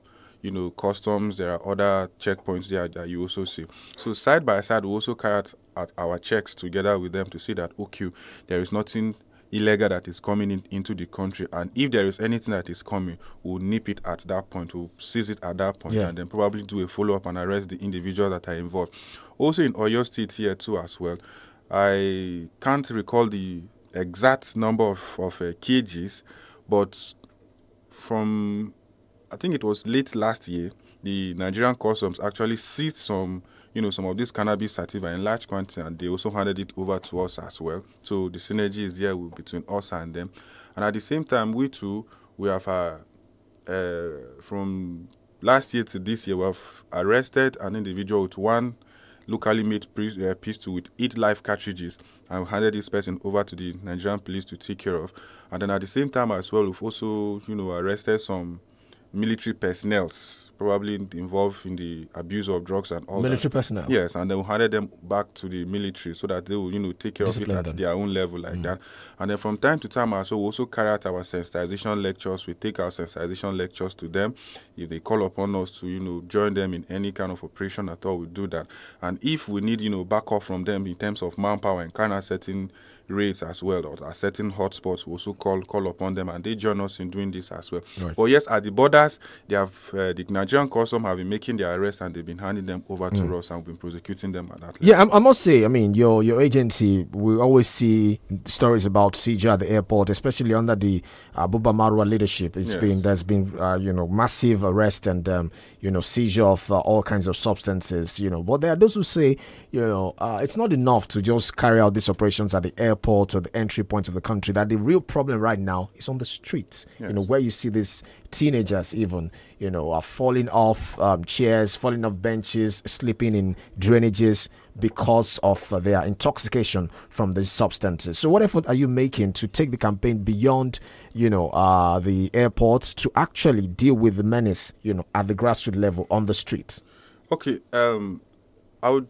customs, there are other checkpoints there that you also see. So side by side, we also carry out our checks together with them to see that, okay, there is nothing illegal that is coming into the country, and if there is anything that is coming, we'll nip it at that point, we'll seize it at that point, and then probably do a follow-up and arrest the individuals that are involved. Also in Oyo State here too as well, I can't recall the exact number of kgs, but from, I think it was late last year, the Nigerian Customs actually seized some of this cannabis sativa in large quantity, and they also handed it over to us as well. So the synergy is there between us and them. And at the same time, we have from last year to this year, we have arrested an individual with one locally made pistol with 8 live cartridges, and we handed this person over to the Nigerian police to take care of. And then at the same time as well, we've also arrested some military personnel probably involved in the abuse of drugs and all military personnel. Yes, and then we handed them back to the military so that they will, take care of it at their own level like that. And then from time to time also, we also carry out our sensitization lectures. We take our sensitization lectures to them. If they call upon us to, join them in any kind of operation at all, we do that. And if we need, backup from them in terms of manpower and kind of setting rates as well, or at certain hotspots, we also call upon them, and they join us in doing this as well. Right. But yes, at the borders, they have the Nigerian Customs have been making their arrests, and they've been handing them over to us, and we've been prosecuting them at that level. Yeah, I must say, I mean, your agency, we always see stories about seizure at the airport, especially under the Buba Marwa leadership. There's been massive arrest and seizure of all kinds of substances. But there are those who say it's not enough to just carry out these operations at the airport or the entry point of the country, that the real problem right now is on the streets, where you see these teenagers even, are falling off chairs, falling off benches, sleeping in drainages because of their intoxication from these substances. So what effort are you making to take the campaign beyond, the airports to actually deal with the menace, at the grassroots level on the streets? Okay, I would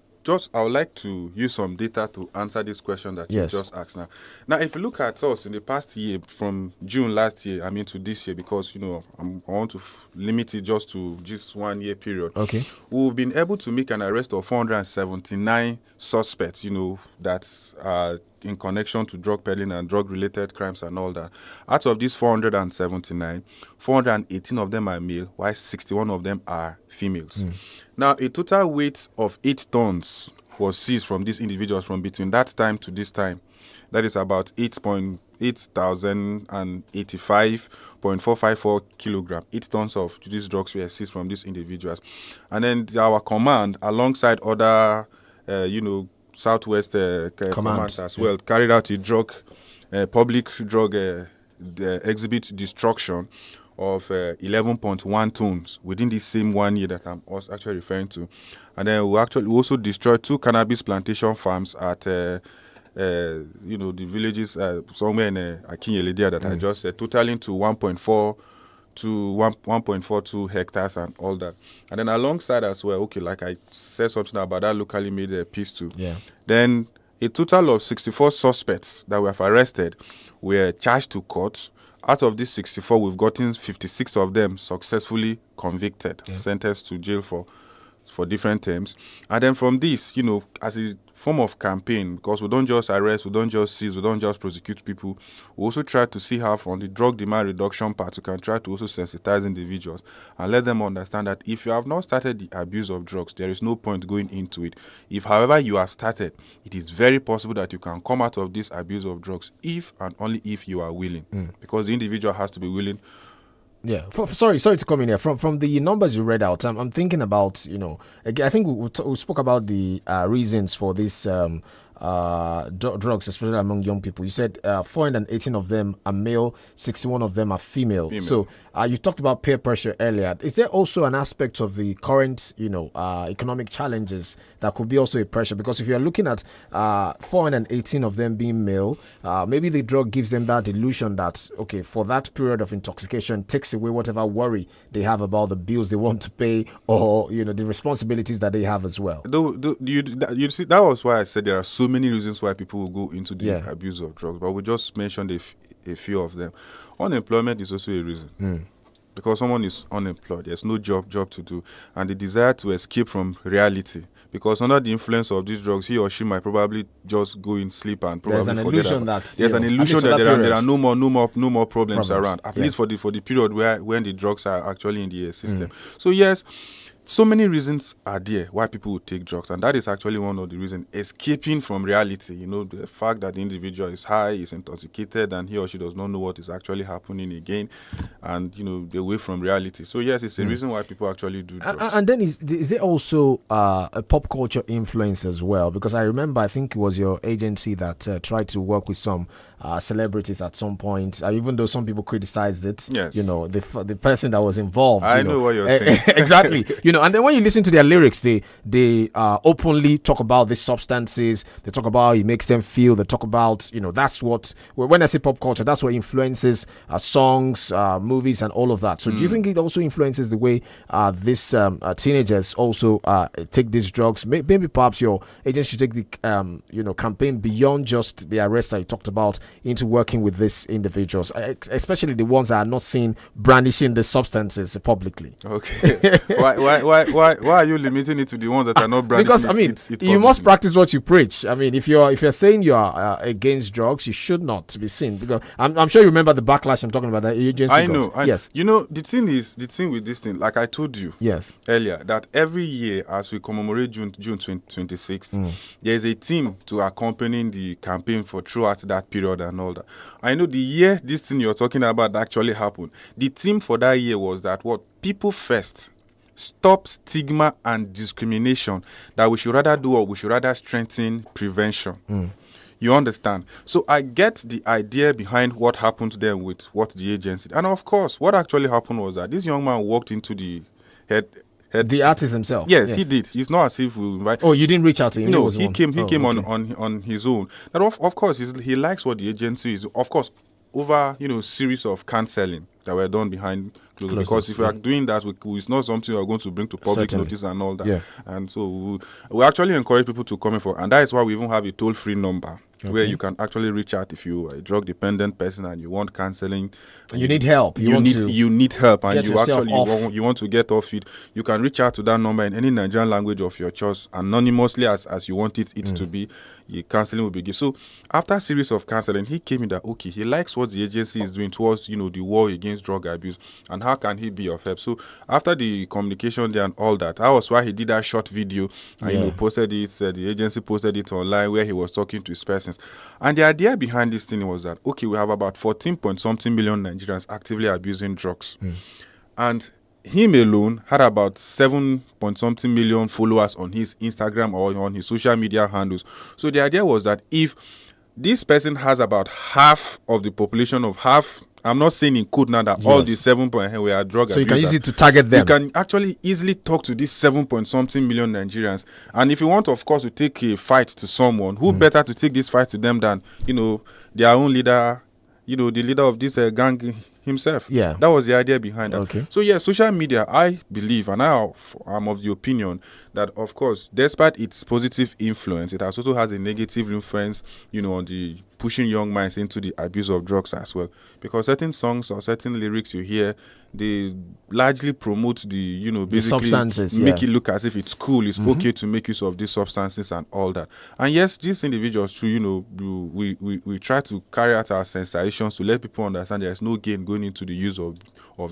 like to use some data to answer this question that you just asked now. Now, if you look at us in the past year, from June last year, to this year, because, I want to limit it just to 1 year period. Okay. We've been able to make an arrest of 479 suspects, that are in connection to drug peddling and drug-related crimes and all that. Out of these 479, 418 of them are male, while 61 of them are females. Now, a total weight of 8 tons was seized from these individuals from between that time to this time. That is about 8,085.454 kilograms. 8 tons of these drugs were seized from these individuals. And then our command, alongside other, Southwest commands as well, carried out a public drug exhibit destruction of 11.1 tons within the same 1 year that I'm actually referring to. And then we also destroyed 2 cannabis plantation farms at the villages somewhere in 𝐾𝐈𝐒 that I just said, totaling to 1.42 hectares and all that. And then alongside as well, like I said something about that locally made pistol. Then a total of 64 suspects that we have arrested were charged to court. Out of these 64, we've gotten 56 of them successfully convicted, sentenced to jail for for different terms. And then from this, as a form of campaign, because we don't just arrest, we don't just seize, we don't just prosecute people, we also try to see how on the drug demand reduction part, we can try to also sensitize individuals and let them understand that if you have not started the abuse of drugs, there is no point going into it. If, however, you have started, it is very possible that you can come out of this abuse of drugs if and only if you are willing, because the individual has to be willing. Yeah, sorry to come in here. From the numbers you read out, I'm thinking about, again, I think we spoke about the reasons for this drugs, especially among young people. You said 418 of them are male, 61 of them are female. So you talked about peer pressure earlier. Is there also an aspect of the current, economic challenges that could be also a pressure? Because if you're looking at 418 of them being male, maybe the drug gives them that illusion that, okay, for that period of intoxication, takes away whatever worry they have about the bills they want to pay or, the responsibilities that they have as well. You see, that was why I said there are so many reasons why people will go into the abuse of drugs, but we just mentioned a few of them. Unemployment is also a reason. Because someone is unemployed, there's no job to do, and the desire to escape from reality. Because under the influence of these drugs, he or she might probably just go in sleep and probably forget that. There's an illusion that there are no more problems around. At least for the period when the drugs are actually in the system. So yes, so many reasons are there why people would take drugs, and that is actually one of the reasons, escaping from reality. The fact that the individual is high, is intoxicated, and he or she does not know what is actually happening again, and they're away from reality. So yes, it's a reason why people actually do drugs. And then is there also a pop culture influence as well? Because I remember, I think it was your agency that tried to work with some celebrities at some point, even though some people criticized it. Yes. The person that was involved. I know what you're saying. Exactly. And then when you listen to their lyrics, they openly talk about these substances. They talk about how it makes them feel. They talk about, that's what, when I say pop culture, that's what influences songs, movies, and all of that. So do you think it also influences the way these teenagers also take these drugs? Maybe perhaps your agency should take the campaign beyond just the arrests that you talked about into working with these individuals, especially the ones that are not seen brandishing the substances publicly. Okay. Why are you limiting it to the ones that are not brandishing? Because you must practice what you preach. If you're saying you are against drugs, you should not be seen. Because I'm sure you remember the backlash I'm talking about that agency got. Yes. The thing with this thing, like I told you earlier, that every year as we commemorate June 26th, there is a theme to accompanying the campaign for throughout that period and all that. I know the year this thing you're talking about actually happened, the theme for that year was that people first. Stop stigma and discrimination, that we should rather do or we should rather strengthen prevention. You understand? So I get the idea behind what happened then with what the agency. And of course, what actually happened was that this young man walked into the head. The artist himself? Yes, he did. It's not as if we invite. Oh, you didn't reach out to him? No, he came on his own. And of course, he likes what the agency is. Of course, over series of counseling that were done behind closed, because if we are doing that, it's not something we are going to bring to public notice and all that. And so we actually encourage people to come in for, and that is why we even have a toll-free number where you can actually reach out if you are a drug-dependent person and you want counseling. You need help. You need help, and you want to get off it. You can reach out to that number in any Nigerian language of your choice, anonymously as you want it to be. Counseling will be given. So after a series of counseling, he came in that he likes what the agency is doing towards the war against drug abuse, and how can he be of help. So after the communication there and all that was why he did that short video and posted it. The agency posted it online where he was talking to his persons. And the idea behind this thing was that we have about 14-point-something million Nigerians actively abusing drugs, and him alone had about 7-point-something million followers on his Instagram or on his social media handles. So the idea was that if this person has about half of the population of half, I'm not saying in code now that all the 7 point we are drug abusers. So you can use it to target them. You can actually easily talk to these 7-point-something million Nigerians. And if you want, of course, to take a fight to someone, who better to take this fight to them than, their own leader, the leader of this gang himself. That was the idea behind that. Okay. So social media, I believe, and I'm of the opinion that, of course, despite its positive influence, it also has a negative influence, on the pushing young minds into the abuse of drugs as well. Because certain songs or certain lyrics you hear, they largely promote the, basically substances, make it look as if it's cool, it's okay to make use of these substances and all that. And yes, these individuals too, we try to carry out our sensitizations to let people understand there's no gain going into the use of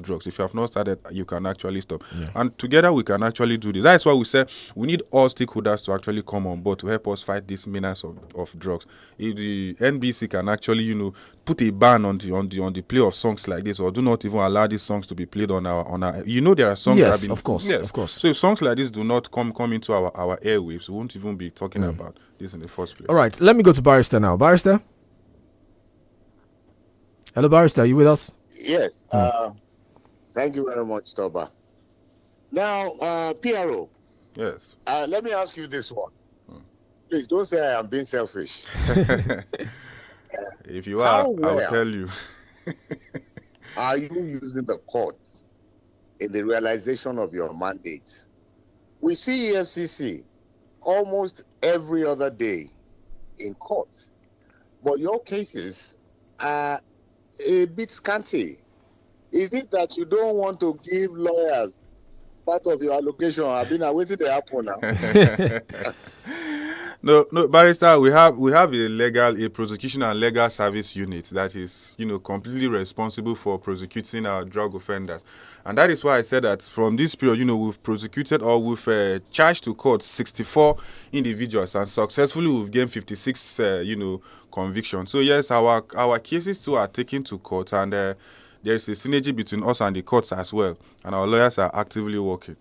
drugs. If you have not started, you can actually stop. And together we can actually do this. That's why we say we need all stakeholders to actually come on board to help us fight this menace of drugs. If the NBC can actually, put a ban on the play of songs like this, or do not even allow these songs to be played on our there are songs that have been, of course. So if songs like this do not come into our airwaves, we won't even be talking about this in the first place. All right, let me go to Barrister now. Barrister? Hello, Barrister, are you with us? Yes. Thank you very much, Toba. Now, PRO. Yes. Let me ask you this one. Please don't say I am being selfish. If you are, I will tell you. Are you using the courts in the realization of your mandate? We see EFCC almost every other day in court, but your cases are a bit scanty. Is it that you don't want to give lawyers part of your allocation? I've been waiting to happen now. No, Barrister, we have a prosecution and legal service unit that is, completely responsible for prosecuting our drug offenders. And that is why I said that from this period, we've prosecuted or we've charged to court 64 individuals, and successfully we've gained 56, convictions. So yes, our cases too are taken to court, and there is a synergy between us and the courts as well, and our lawyers are actively working.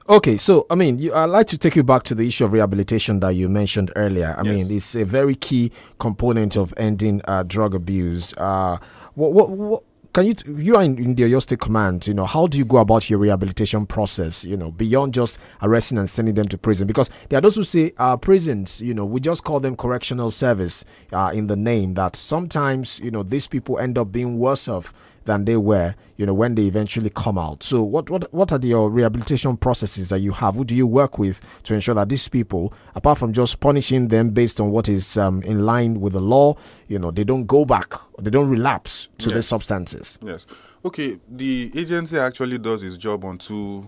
Okay, so I'd like to take you back to the issue of rehabilitation that you mentioned earlier. I mean, it's a very key component of ending drug abuse. What can you are in the Oyo State Command, how do you go about your rehabilitation process, beyond just arresting and sending them to prison? Because there are those who say prisons, we just call them correctional service in the name, that sometimes, these people end up being worse off than they were, when they eventually come out. So what are your rehabilitation processes that you have? Who do you work with to ensure that these people, apart from just punishing them based on what is in line with the law, they don't go back, they don't relapse to the substances? Yes. Okay, the agency actually does its job on two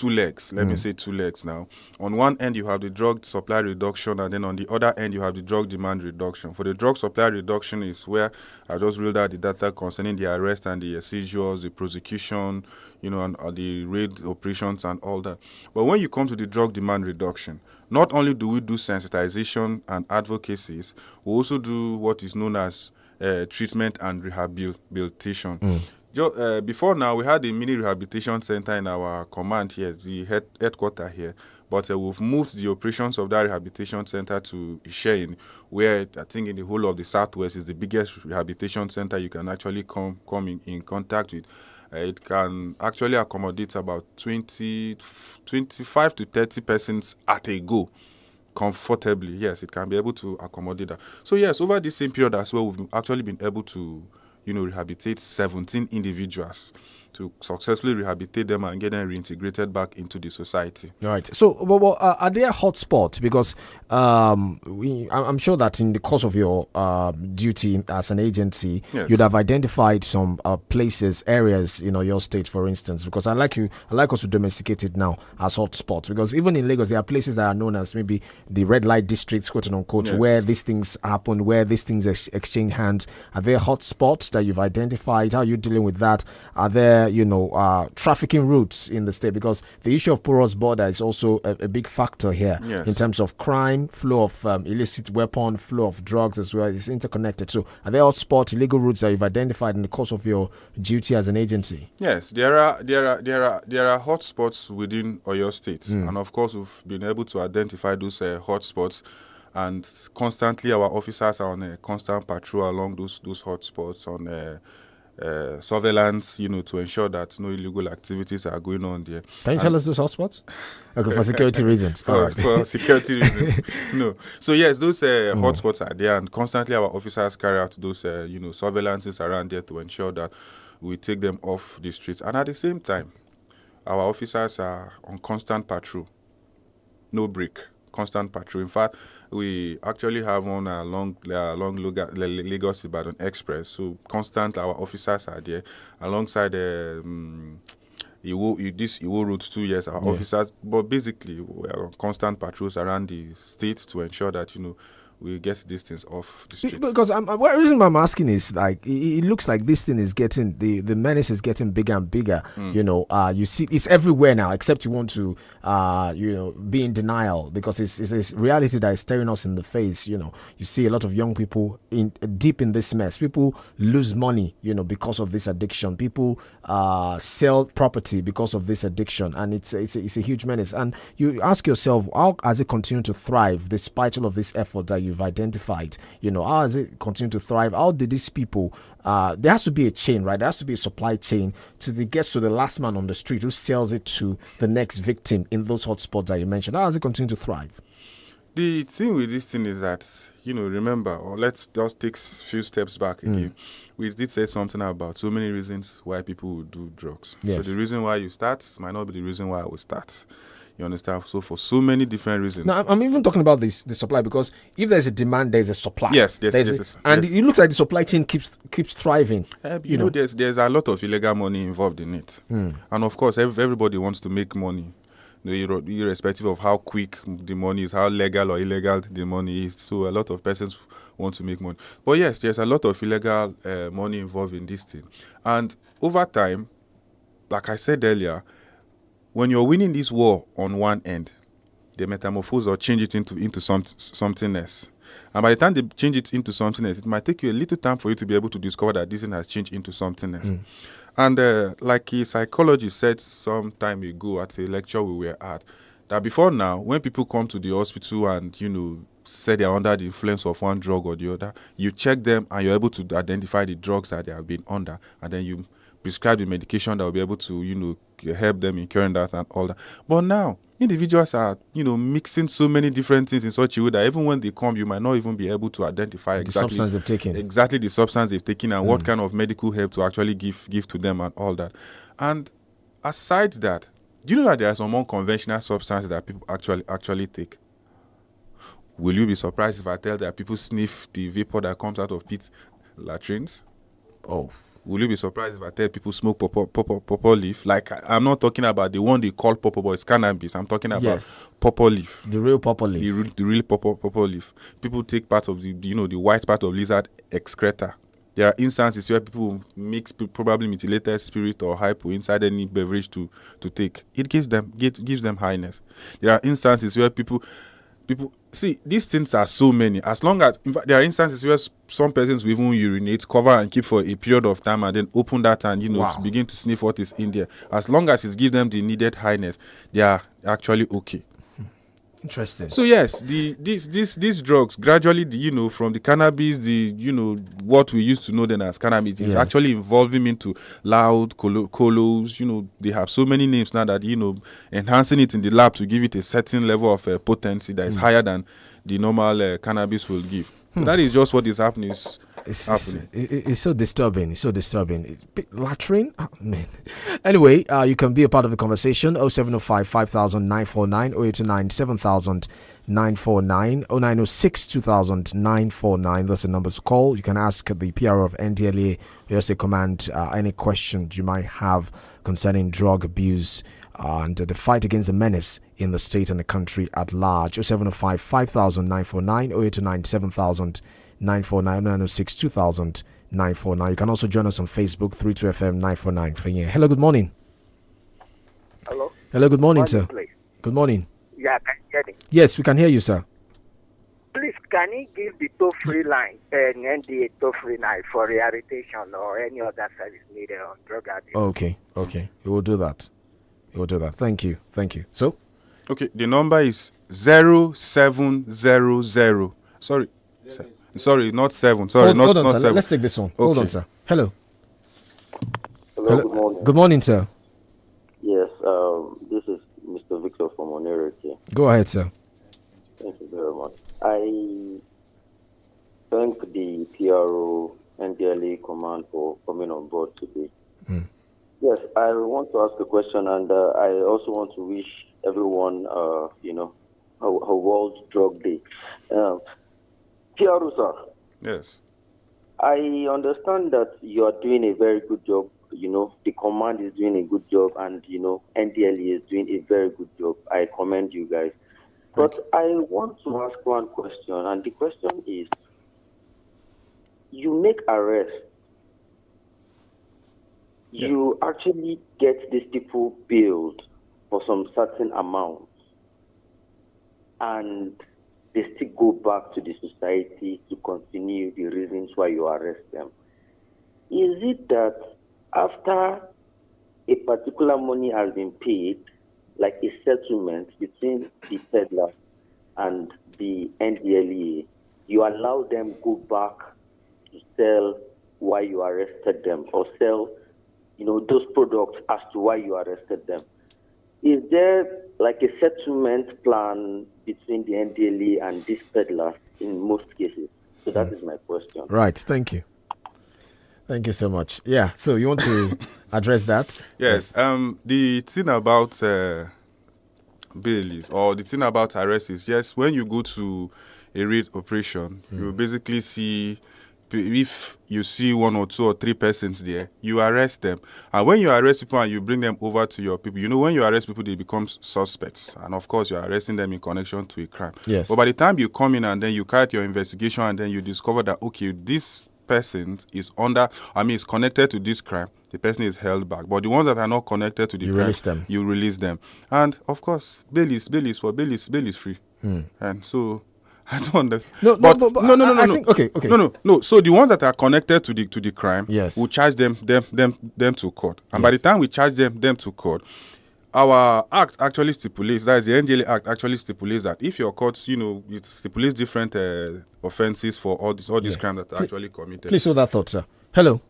legs. Let me say two legs now. On one end, you have the drug supply reduction, and then on the other end, you have the drug demand reduction. For the drug supply reduction is where I just read out the data concerning the arrest and the seizures, the prosecution, and the raid operations and all that. But when you come to the drug demand reduction, not only do we do sensitization and advocacies, we also do what is known as treatment and rehabilitation. Before now, we had a mini rehabilitation center in our command here, the headquarters here. But we've moved the operations of that rehabilitation center to 𝐿, where I think in the whole of the Southwest is the biggest rehabilitation center you can actually come in contact with. It can actually accommodate about 25 to 30 persons at a go. Comfortably, yes, it can be able to accommodate that. So yes, over this same period as well, we've actually been able to rehabilitate 17 individuals, to successfully rehabilitate them and get them reintegrated back into the society. All right. So, are there hotspots? Because I'm sure that in the course of your duty as an agency, you'd have identified some places, areas in your state, for instance. Because I like us to domesticate it now as hotspots. Because even in Lagos, there are places that are known as maybe the red light districts, quote unquote, where these things happen, where these things exchange hands. Are there hotspots that you've identified? How are you dealing with that? Are there trafficking routes in the state? Because the issue of porous border is also a big factor here in terms of crime, flow of illicit weapon, flow of drugs as well. It's interconnected. So are there hotspots, illegal routes that you've identified in the course of your duty as an agency? Yes, there are hotspots within Oyo State, and of course we've been able to identify those hotspots. And constantly our officers are on a constant patrol along those hotspots on surveillance, to ensure that no illegal activities are going on there. Can you tell us those hotspots? Okay, for security reasons. All right. For security reasons, no. So yes, those hotspots are there, and constantly our officers carry out those, surveillances around there to ensure that we take them off the streets. And at the same time, our officers are on constant patrol, no break, constant patrol. In fact, we actually have one along Lagos-Ibadan Express. So constant, our officers are there alongside this Iwo Route 2 years. Our officers, but basically we are on constant patrols around the state to ensure that we get these things off the street. Because the reason I'm asking is like it looks like this thing is getting the menace is getting bigger and bigger. You see it's everywhere now, except you want to be in denial because it's reality that is staring us in the face. You see a lot of young people deep in this mess. People lose money, because of this addiction. People sell property because of this addiction, and it's a huge menace. And you ask yourself, how has it continued to thrive despite all of this effort that you've identified? How has it continued to thrive? How did these people there has to be a chain, right? There has to be a supply chain till it gets to the last man on the street who sells it to the next victim in those hotspots that you mentioned. How has it continued to thrive? The thing with this thing is that, remember, or let's just take a few steps back again. We did say something about so many reasons why people would do drugs. Yes. So the reason why you start might not be the reason why I will start. You understand? So for so many different reasons. Now, I'm even talking about the supply, because if there's a demand, there's a supply. Yes. And it looks like the supply chain keeps thriving. There's a lot of illegal money involved in it. And of course, everybody wants to make money, irrespective of how quick the money is, how legal or illegal the money is. So a lot of persons want to make money. But yes, there's a lot of illegal money involved in this thing. And over time, like I said earlier, when you're winning this war on one end, they metamorphose or change it into something else. And by the time they change it into something else, it might take you a little time for you to be able to discover that this thing has changed into something else. And like a psychologist said some time ago at a lecture we were at, that before now, when people come to the hospital and, say they're under the influence of one drug or the other, you check them and you're able to identify the drugs that they have been under, and then you prescribe the medication that will be able to, help them in curing that and all that. But now, individuals are, mixing so many different things in such a way that even when they come, you might not even be able to identify the substance they've taken. Exactly the substance they've taken and what kind of medical help to actually give to them and all that. And aside that, do you know that there are some unconventional substances that people actually take? Will you be surprised if I tell that people sniff the vapor that comes out of pit latrines? Oh. Will you be surprised if I tell people smoke pawpaw leaf? Like, I'm not talking about the one they call pawpaw, but it's cannabis. I'm talking about pawpaw leaf. The real pawpaw leaf. The real pawpaw leaf. People take part of the white part of lizard excreta. There are instances where people mix probably methylated spirit or hypo inside any beverage to take. It gives them highness. There are instances where people see, these things are so many. As long as, in fact, there are instances where some persons will even urinate, cover and keep for a period of time, and then open that and begin to sniff what is in there. As long as it gives them the needed highness, they are actually okay. Interesting. So yes, these drugs gradually, from the cannabis, what we used to know then as cannabis is actually evolving into loud colos. They have so many names now that enhancing it in the lab to give it a certain level of potency that is higher than the normal cannabis will give. So that is just what is happening. It's so disturbing. It's so disturbing. Latrine? Oh, man. Anyway, you can be a part of the conversation. 0705 5000 949, 0829 7000 949, 0906 2000 949. That's the number to call. You can ask the PRO of NTLA, USA Command, any questions you might have concerning drug abuse and the fight against the menace in the state and the country at large. 0705 5000 949, 0829 7000 949, 906 2000 949. You can also join us on Facebook, 32FM 949. Hello, good morning. Hello. Hello, good morning, sir. Please. Good morning. Yeah, can you hear me? Yes, we can hear you, sir. Please, can you give the toll-free line and NDA toll-free line for rehabilitation or any other service needed on drug addiction? Okay. We will do that. Thank you. So? Okay, the number is 0700. Sorry, not 7. Sorry, not 7. Let's take this one. Okay. Hold on, sir. Hello. Hello, good morning. Good morning, sir. Yes, this is Mr. Victor from Onerity. Go ahead, sir. Thank you very much. I thank the PRO and DLA command for coming on board today. Yes, I want to ask a question, and I also want to wish everyone, a World Drug Day. Sir. Yes. I understand that you are doing a very good job. The command is doing a good job, and NTLE is doing a very good job. I commend you guys. But I want to ask one question, and the question is: you make arrests, you actually get these people billed for some certain amount, and they still go back to the society to continue the reasons why you arrest them. Is it that after a particular money has been paid, like a settlement between the peddler and the NDLEA, you allow them go back to sell why you arrested them, or sell, those products as to why you arrested them? Is there like a settlement plan between the NDLEA and these peddlers in most cases? So that is my question. Right. Thank you. Thank you so much. Yeah. So you want to address that? Yes. The thing about bail or the thing about arrest is, yes, when you go to a raid operation, you basically see, if you see 1 or 2 or 3 persons there, you arrest them. And when you arrest people and you bring them over to your people, when you arrest people, they become suspects. And of course, you're arresting them in connection to a crime. Yes. But by the time you come in and then you carry out your investigation and then you discover that, okay, this person is is connected to this crime, the person is held back. But the ones that are not connected to the crime, you release them. And of course, bail is free. And so I don't understand. No. I think, okay. No. So the ones that are connected to the crime, we charge them to court. And by the time we charge them to court, our act actually stipulates, that is the NDLEA Act actually stipulates that if your courts, it stipulates different offenses for all these crimes that are actually committed. Please hold that thought, sir. Hello,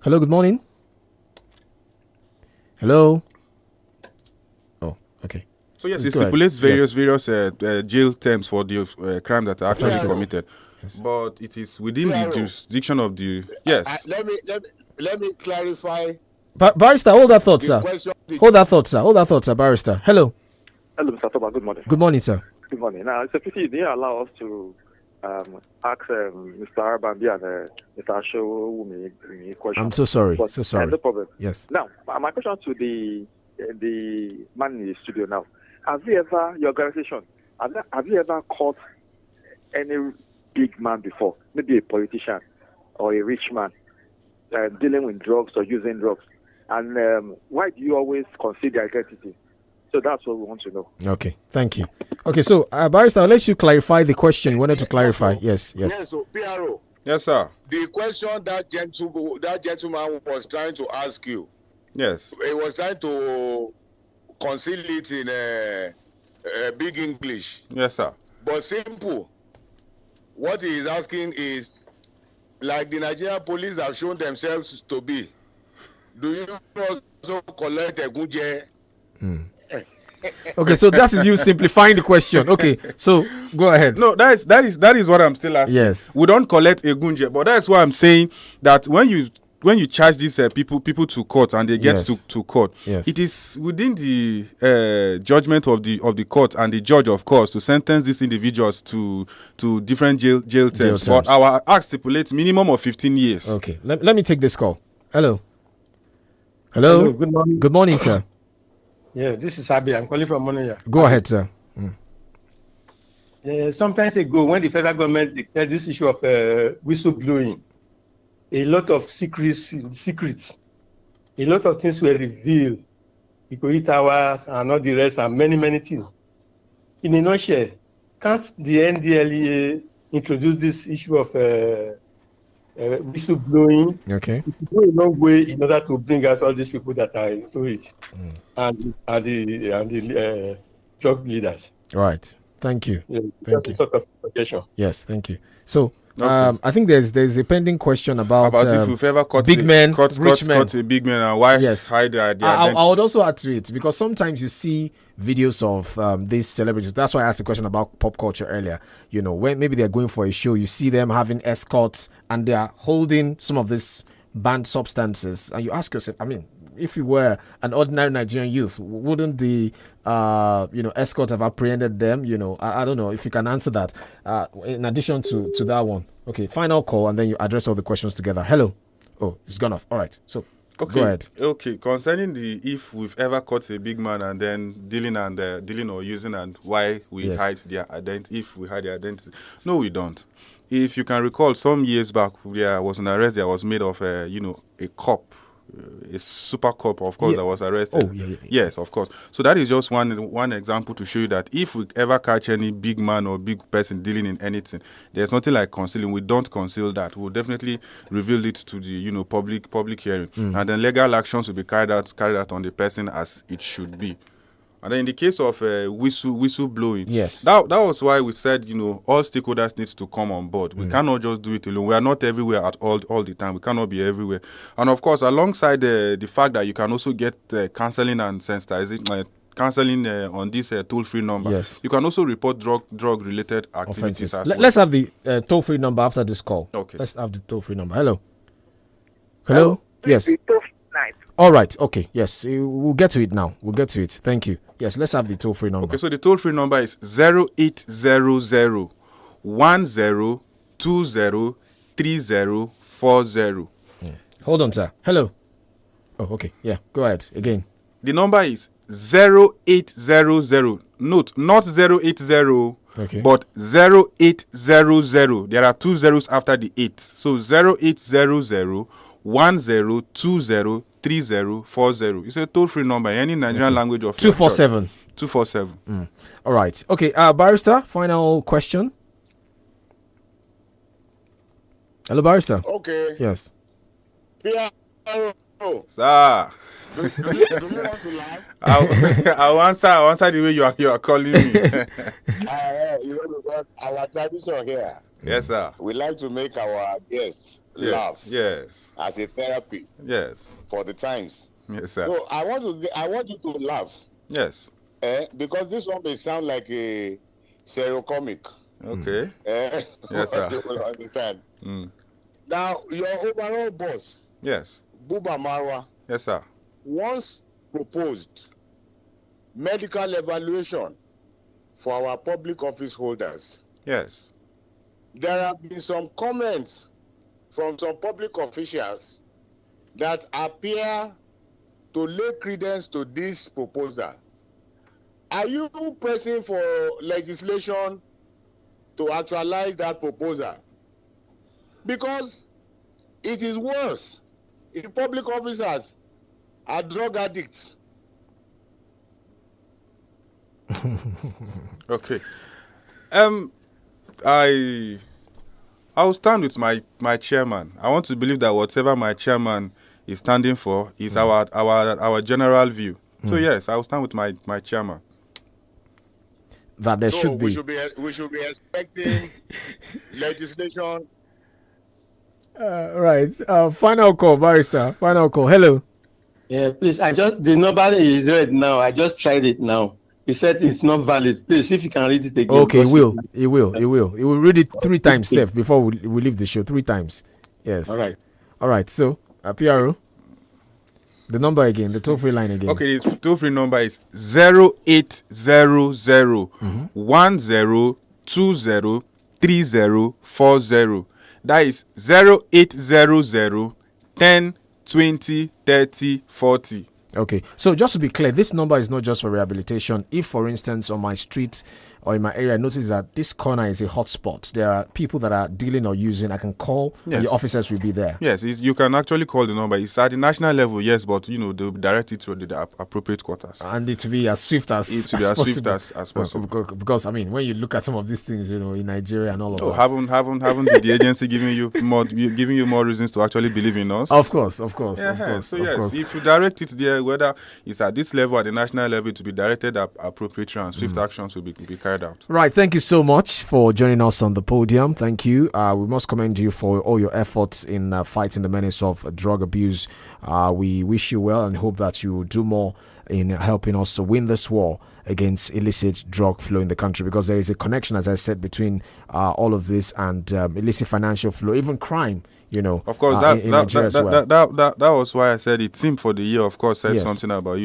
good morning. Hello. Oh, okay. So yes, it stipulates various jail terms for the crime that are actually committed, but it is within the jurisdiction of the Let me clarify. Barrister, hold that thought, sir. Hold that thought, sir. Barrister. Hello, Mr. Toba. Good morning. Good morning, sir. Good morning. Now, it's a pity you didn't allow us to ask Mr. Arbambi and Mr. Ashowumi question. I'm so sorry. But, so sorry. No problem. Yes. Now, my question to the man in the studio now: have you ever, your organization, have you ever caught any big man before, maybe a politician or a rich man, dealing with drugs or using drugs? And why do you always consider identity? So that's what we want to know. Okay, thank you. Okay, so Barrister, I'll let you clarify the question you wanted to clarify. Yes. Yes, so PRO. Yes, sir. The question that gentleman was trying to ask you. Yes. He was trying to conceal it in big English. Yes, sir. But simple. What he is asking is, like the Nigerian police have shown themselves to be, do you also collect a gunje? Okay, so that is you simplifying the question. Okay, so go ahead. No, that is what I'm still asking. Yes, we don't collect a gunje, but that's why I'm saying that when you charge these people to court and they get to court, it is within the judgment of the court and the judge, of course, to sentence these individuals to different jail terms. But our act stipulates minimum of 15 years. Okay, let me take this call. Hello. Good morning. Good morning, sir. Yeah, this is Abi. I'm calling from Monoya. Go ahead, sir. Sometimes ago, when the federal government declared this issue of whistleblowing, a lot of secrets, a lot of things were revealed. 𝐃𝐈𝐒 and all the rest, and many things. In a nutshell, can't the NDLEA introduce this issue of whistleblowing? Okay. It will go a long way in order to bring out all these people that are into it, and the drug leaders. Right. Thank you. Yeah, thank you. Sort of suggestion. Yes. Thank you. So. Okay. I think there's a pending question about if you've ever caught big men, rich men, a big man, and why hide their identity. I would also add to it, because sometimes you see videos of these celebrities. That's why I asked the question about pop culture earlier. When maybe they're going for a show, you see them having escorts and they are holding some of these banned substances, and you ask yourself, I mean, if you were an ordinary Nigerian youth, wouldn't the escort have apprehended them? I don't know if you can answer that. In addition to that one, okay, final call, and then you address all the questions together. Hello. Oh, it's gone off. All right, so okay, go ahead. Okay, concerning if we've ever caught a big man and then dealing or using, and why we hide their identity, if we hide their identity, no, we don't. If you can recall, some years back there was an arrest that was made of a cop. A super cop, of course, that was arrested. Oh, yeah. Yes, of course. So that is just one example to show you that if we ever catch any big man or big person dealing in anything, there's nothing like concealing. We don't conceal that. We'll definitely reveal it to the public hearing, and then legal actions will be carried out on the person as it should be. And then in the case of whistle blowing, yes, that was why we said, all stakeholders need to come on board. We cannot just do it alone. We are not everywhere at all the time. We cannot be everywhere. And of course, alongside the fact that you can also get counseling and sensitizing, counseling on this toll-free number. Yes. You can also report drug-related activities as well. Let's have the toll-free number after this call. Okay. Let's have the toll-free number. Hello? Yes. Nice. All right. Okay. Yes. We'll get to it now. Thank you. Yes. Let's have the toll-free number. Okay. So the toll-free number is 0800 1020 3040. Hold on, sir. Hello. Oh, okay. Yeah. Go ahead. Again. The number is 0800. Note, not 080. Okay. But 0800. There are 2 zeros after the 8. So 0800 1020 3040. It's a toll-free number. Any Nigerian language of 247. 247. All right. Okay. Barrister, final question. Hello, Barrister. Okay. Yes. Sir. Do you want to laugh? I'll answer the way you are calling me. Because our tradition here. Yes, sir. We like to make our guests laugh. Yes. As a therapy. Yes. For the times. Yes, sir. So I want you to laugh. Yes. Because this one may sound like a serocomic. Okay. Yes, sir. You will understand. Now, your overall boss. Yes. Buba Marwa. Yes, sir. Once proposed medical evaluation for our public office holders. Yes. There have been some comments from some public officials that appear to lay credence to this proposal. Are you pressing for legislation to actualize that proposal? Because it is worse if public officers are drug addicts. Okay. I'll stand with my chairman. I want to believe that whatever my chairman is standing for is our general view. So yes, I'll stand with my chairman. That there should be. We should be expecting legislation. Right. Final call, Barrister. Final call. Hello. Yeah, please. The number is read now. I just tried it now. He said it's not valid. Please, if you can read it again. Okay, he will read it 3 times safe before we leave the show. 3 times. Yes. All right. So, PRO, the number again, the toll-free line again. Okay, the toll-free number is 0800 1020 3040. That is 0800 1020 3040. Okay, so just to be clear, this number is not just for rehabilitation. If, for instance, on my street or in my area, I notice that this corner is a hotspot, there are people that are dealing or using, I can call, and the officers will be there. Yes, you can actually call the number. It's at the national level, yes, but they'll direct it to the appropriate quarters. And it to be as swift as swift as possible. Because I mean, when you look at some of these things, in Nigeria and all of that. Haven't the agency giving you more reasons to actually believe in us? Of course. So yes, if you direct it there, whether it's at this level, at the national level, to be directed at appropriate and swift actions will be carried out. Right, thank you so much for joining us on the podium. Thank you. We must commend you for all your efforts in fighting the menace of drug abuse. We wish you well and hope that you will do more in helping us to win this war against illicit drug flow in the country, because there is a connection, as I said, between all of this and illicit financial flow, even crime. Of course, that was why I said it. Team for the year, of course, said something about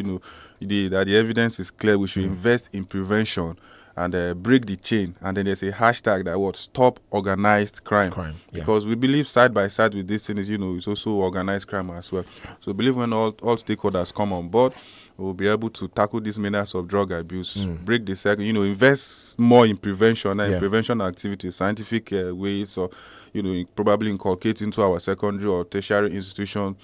that the evidence is clear. We should invest in prevention and break the chain. And then there's a hashtag that stop organized crime. Because we believe side by side with this thing is it's also organized crime as well. So we believe when all stakeholders come on board, we'll be able to tackle these menace of drug abuse, break the cycle, invest more in prevention and prevention activities, scientific ways, or probably inculcate into our secondary or tertiary institution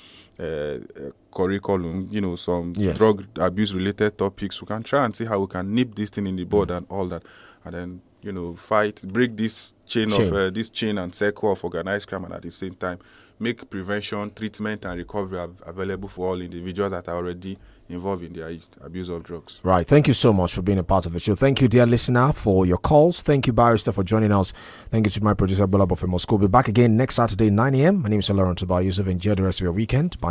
curriculum, some drug abuse related topics. We can try and see how we can nip this thing in the bud and all that, and then break this chain of this chain and circle of organized crime, and at the same time make prevention, treatment, and recovery available for all individuals that are already involved in the abuse of drugs. Right. Thank you so much for being a part of the show. Thank you, dear listener, for your calls. Thank you, Barrister, for joining us. Thank you to my producer, Bola Bofemo. We'll be back again next Saturday, 9 a.m. My name is OLORUNTOBA. YUSUF. Enjoy the rest of your weekend. Bye.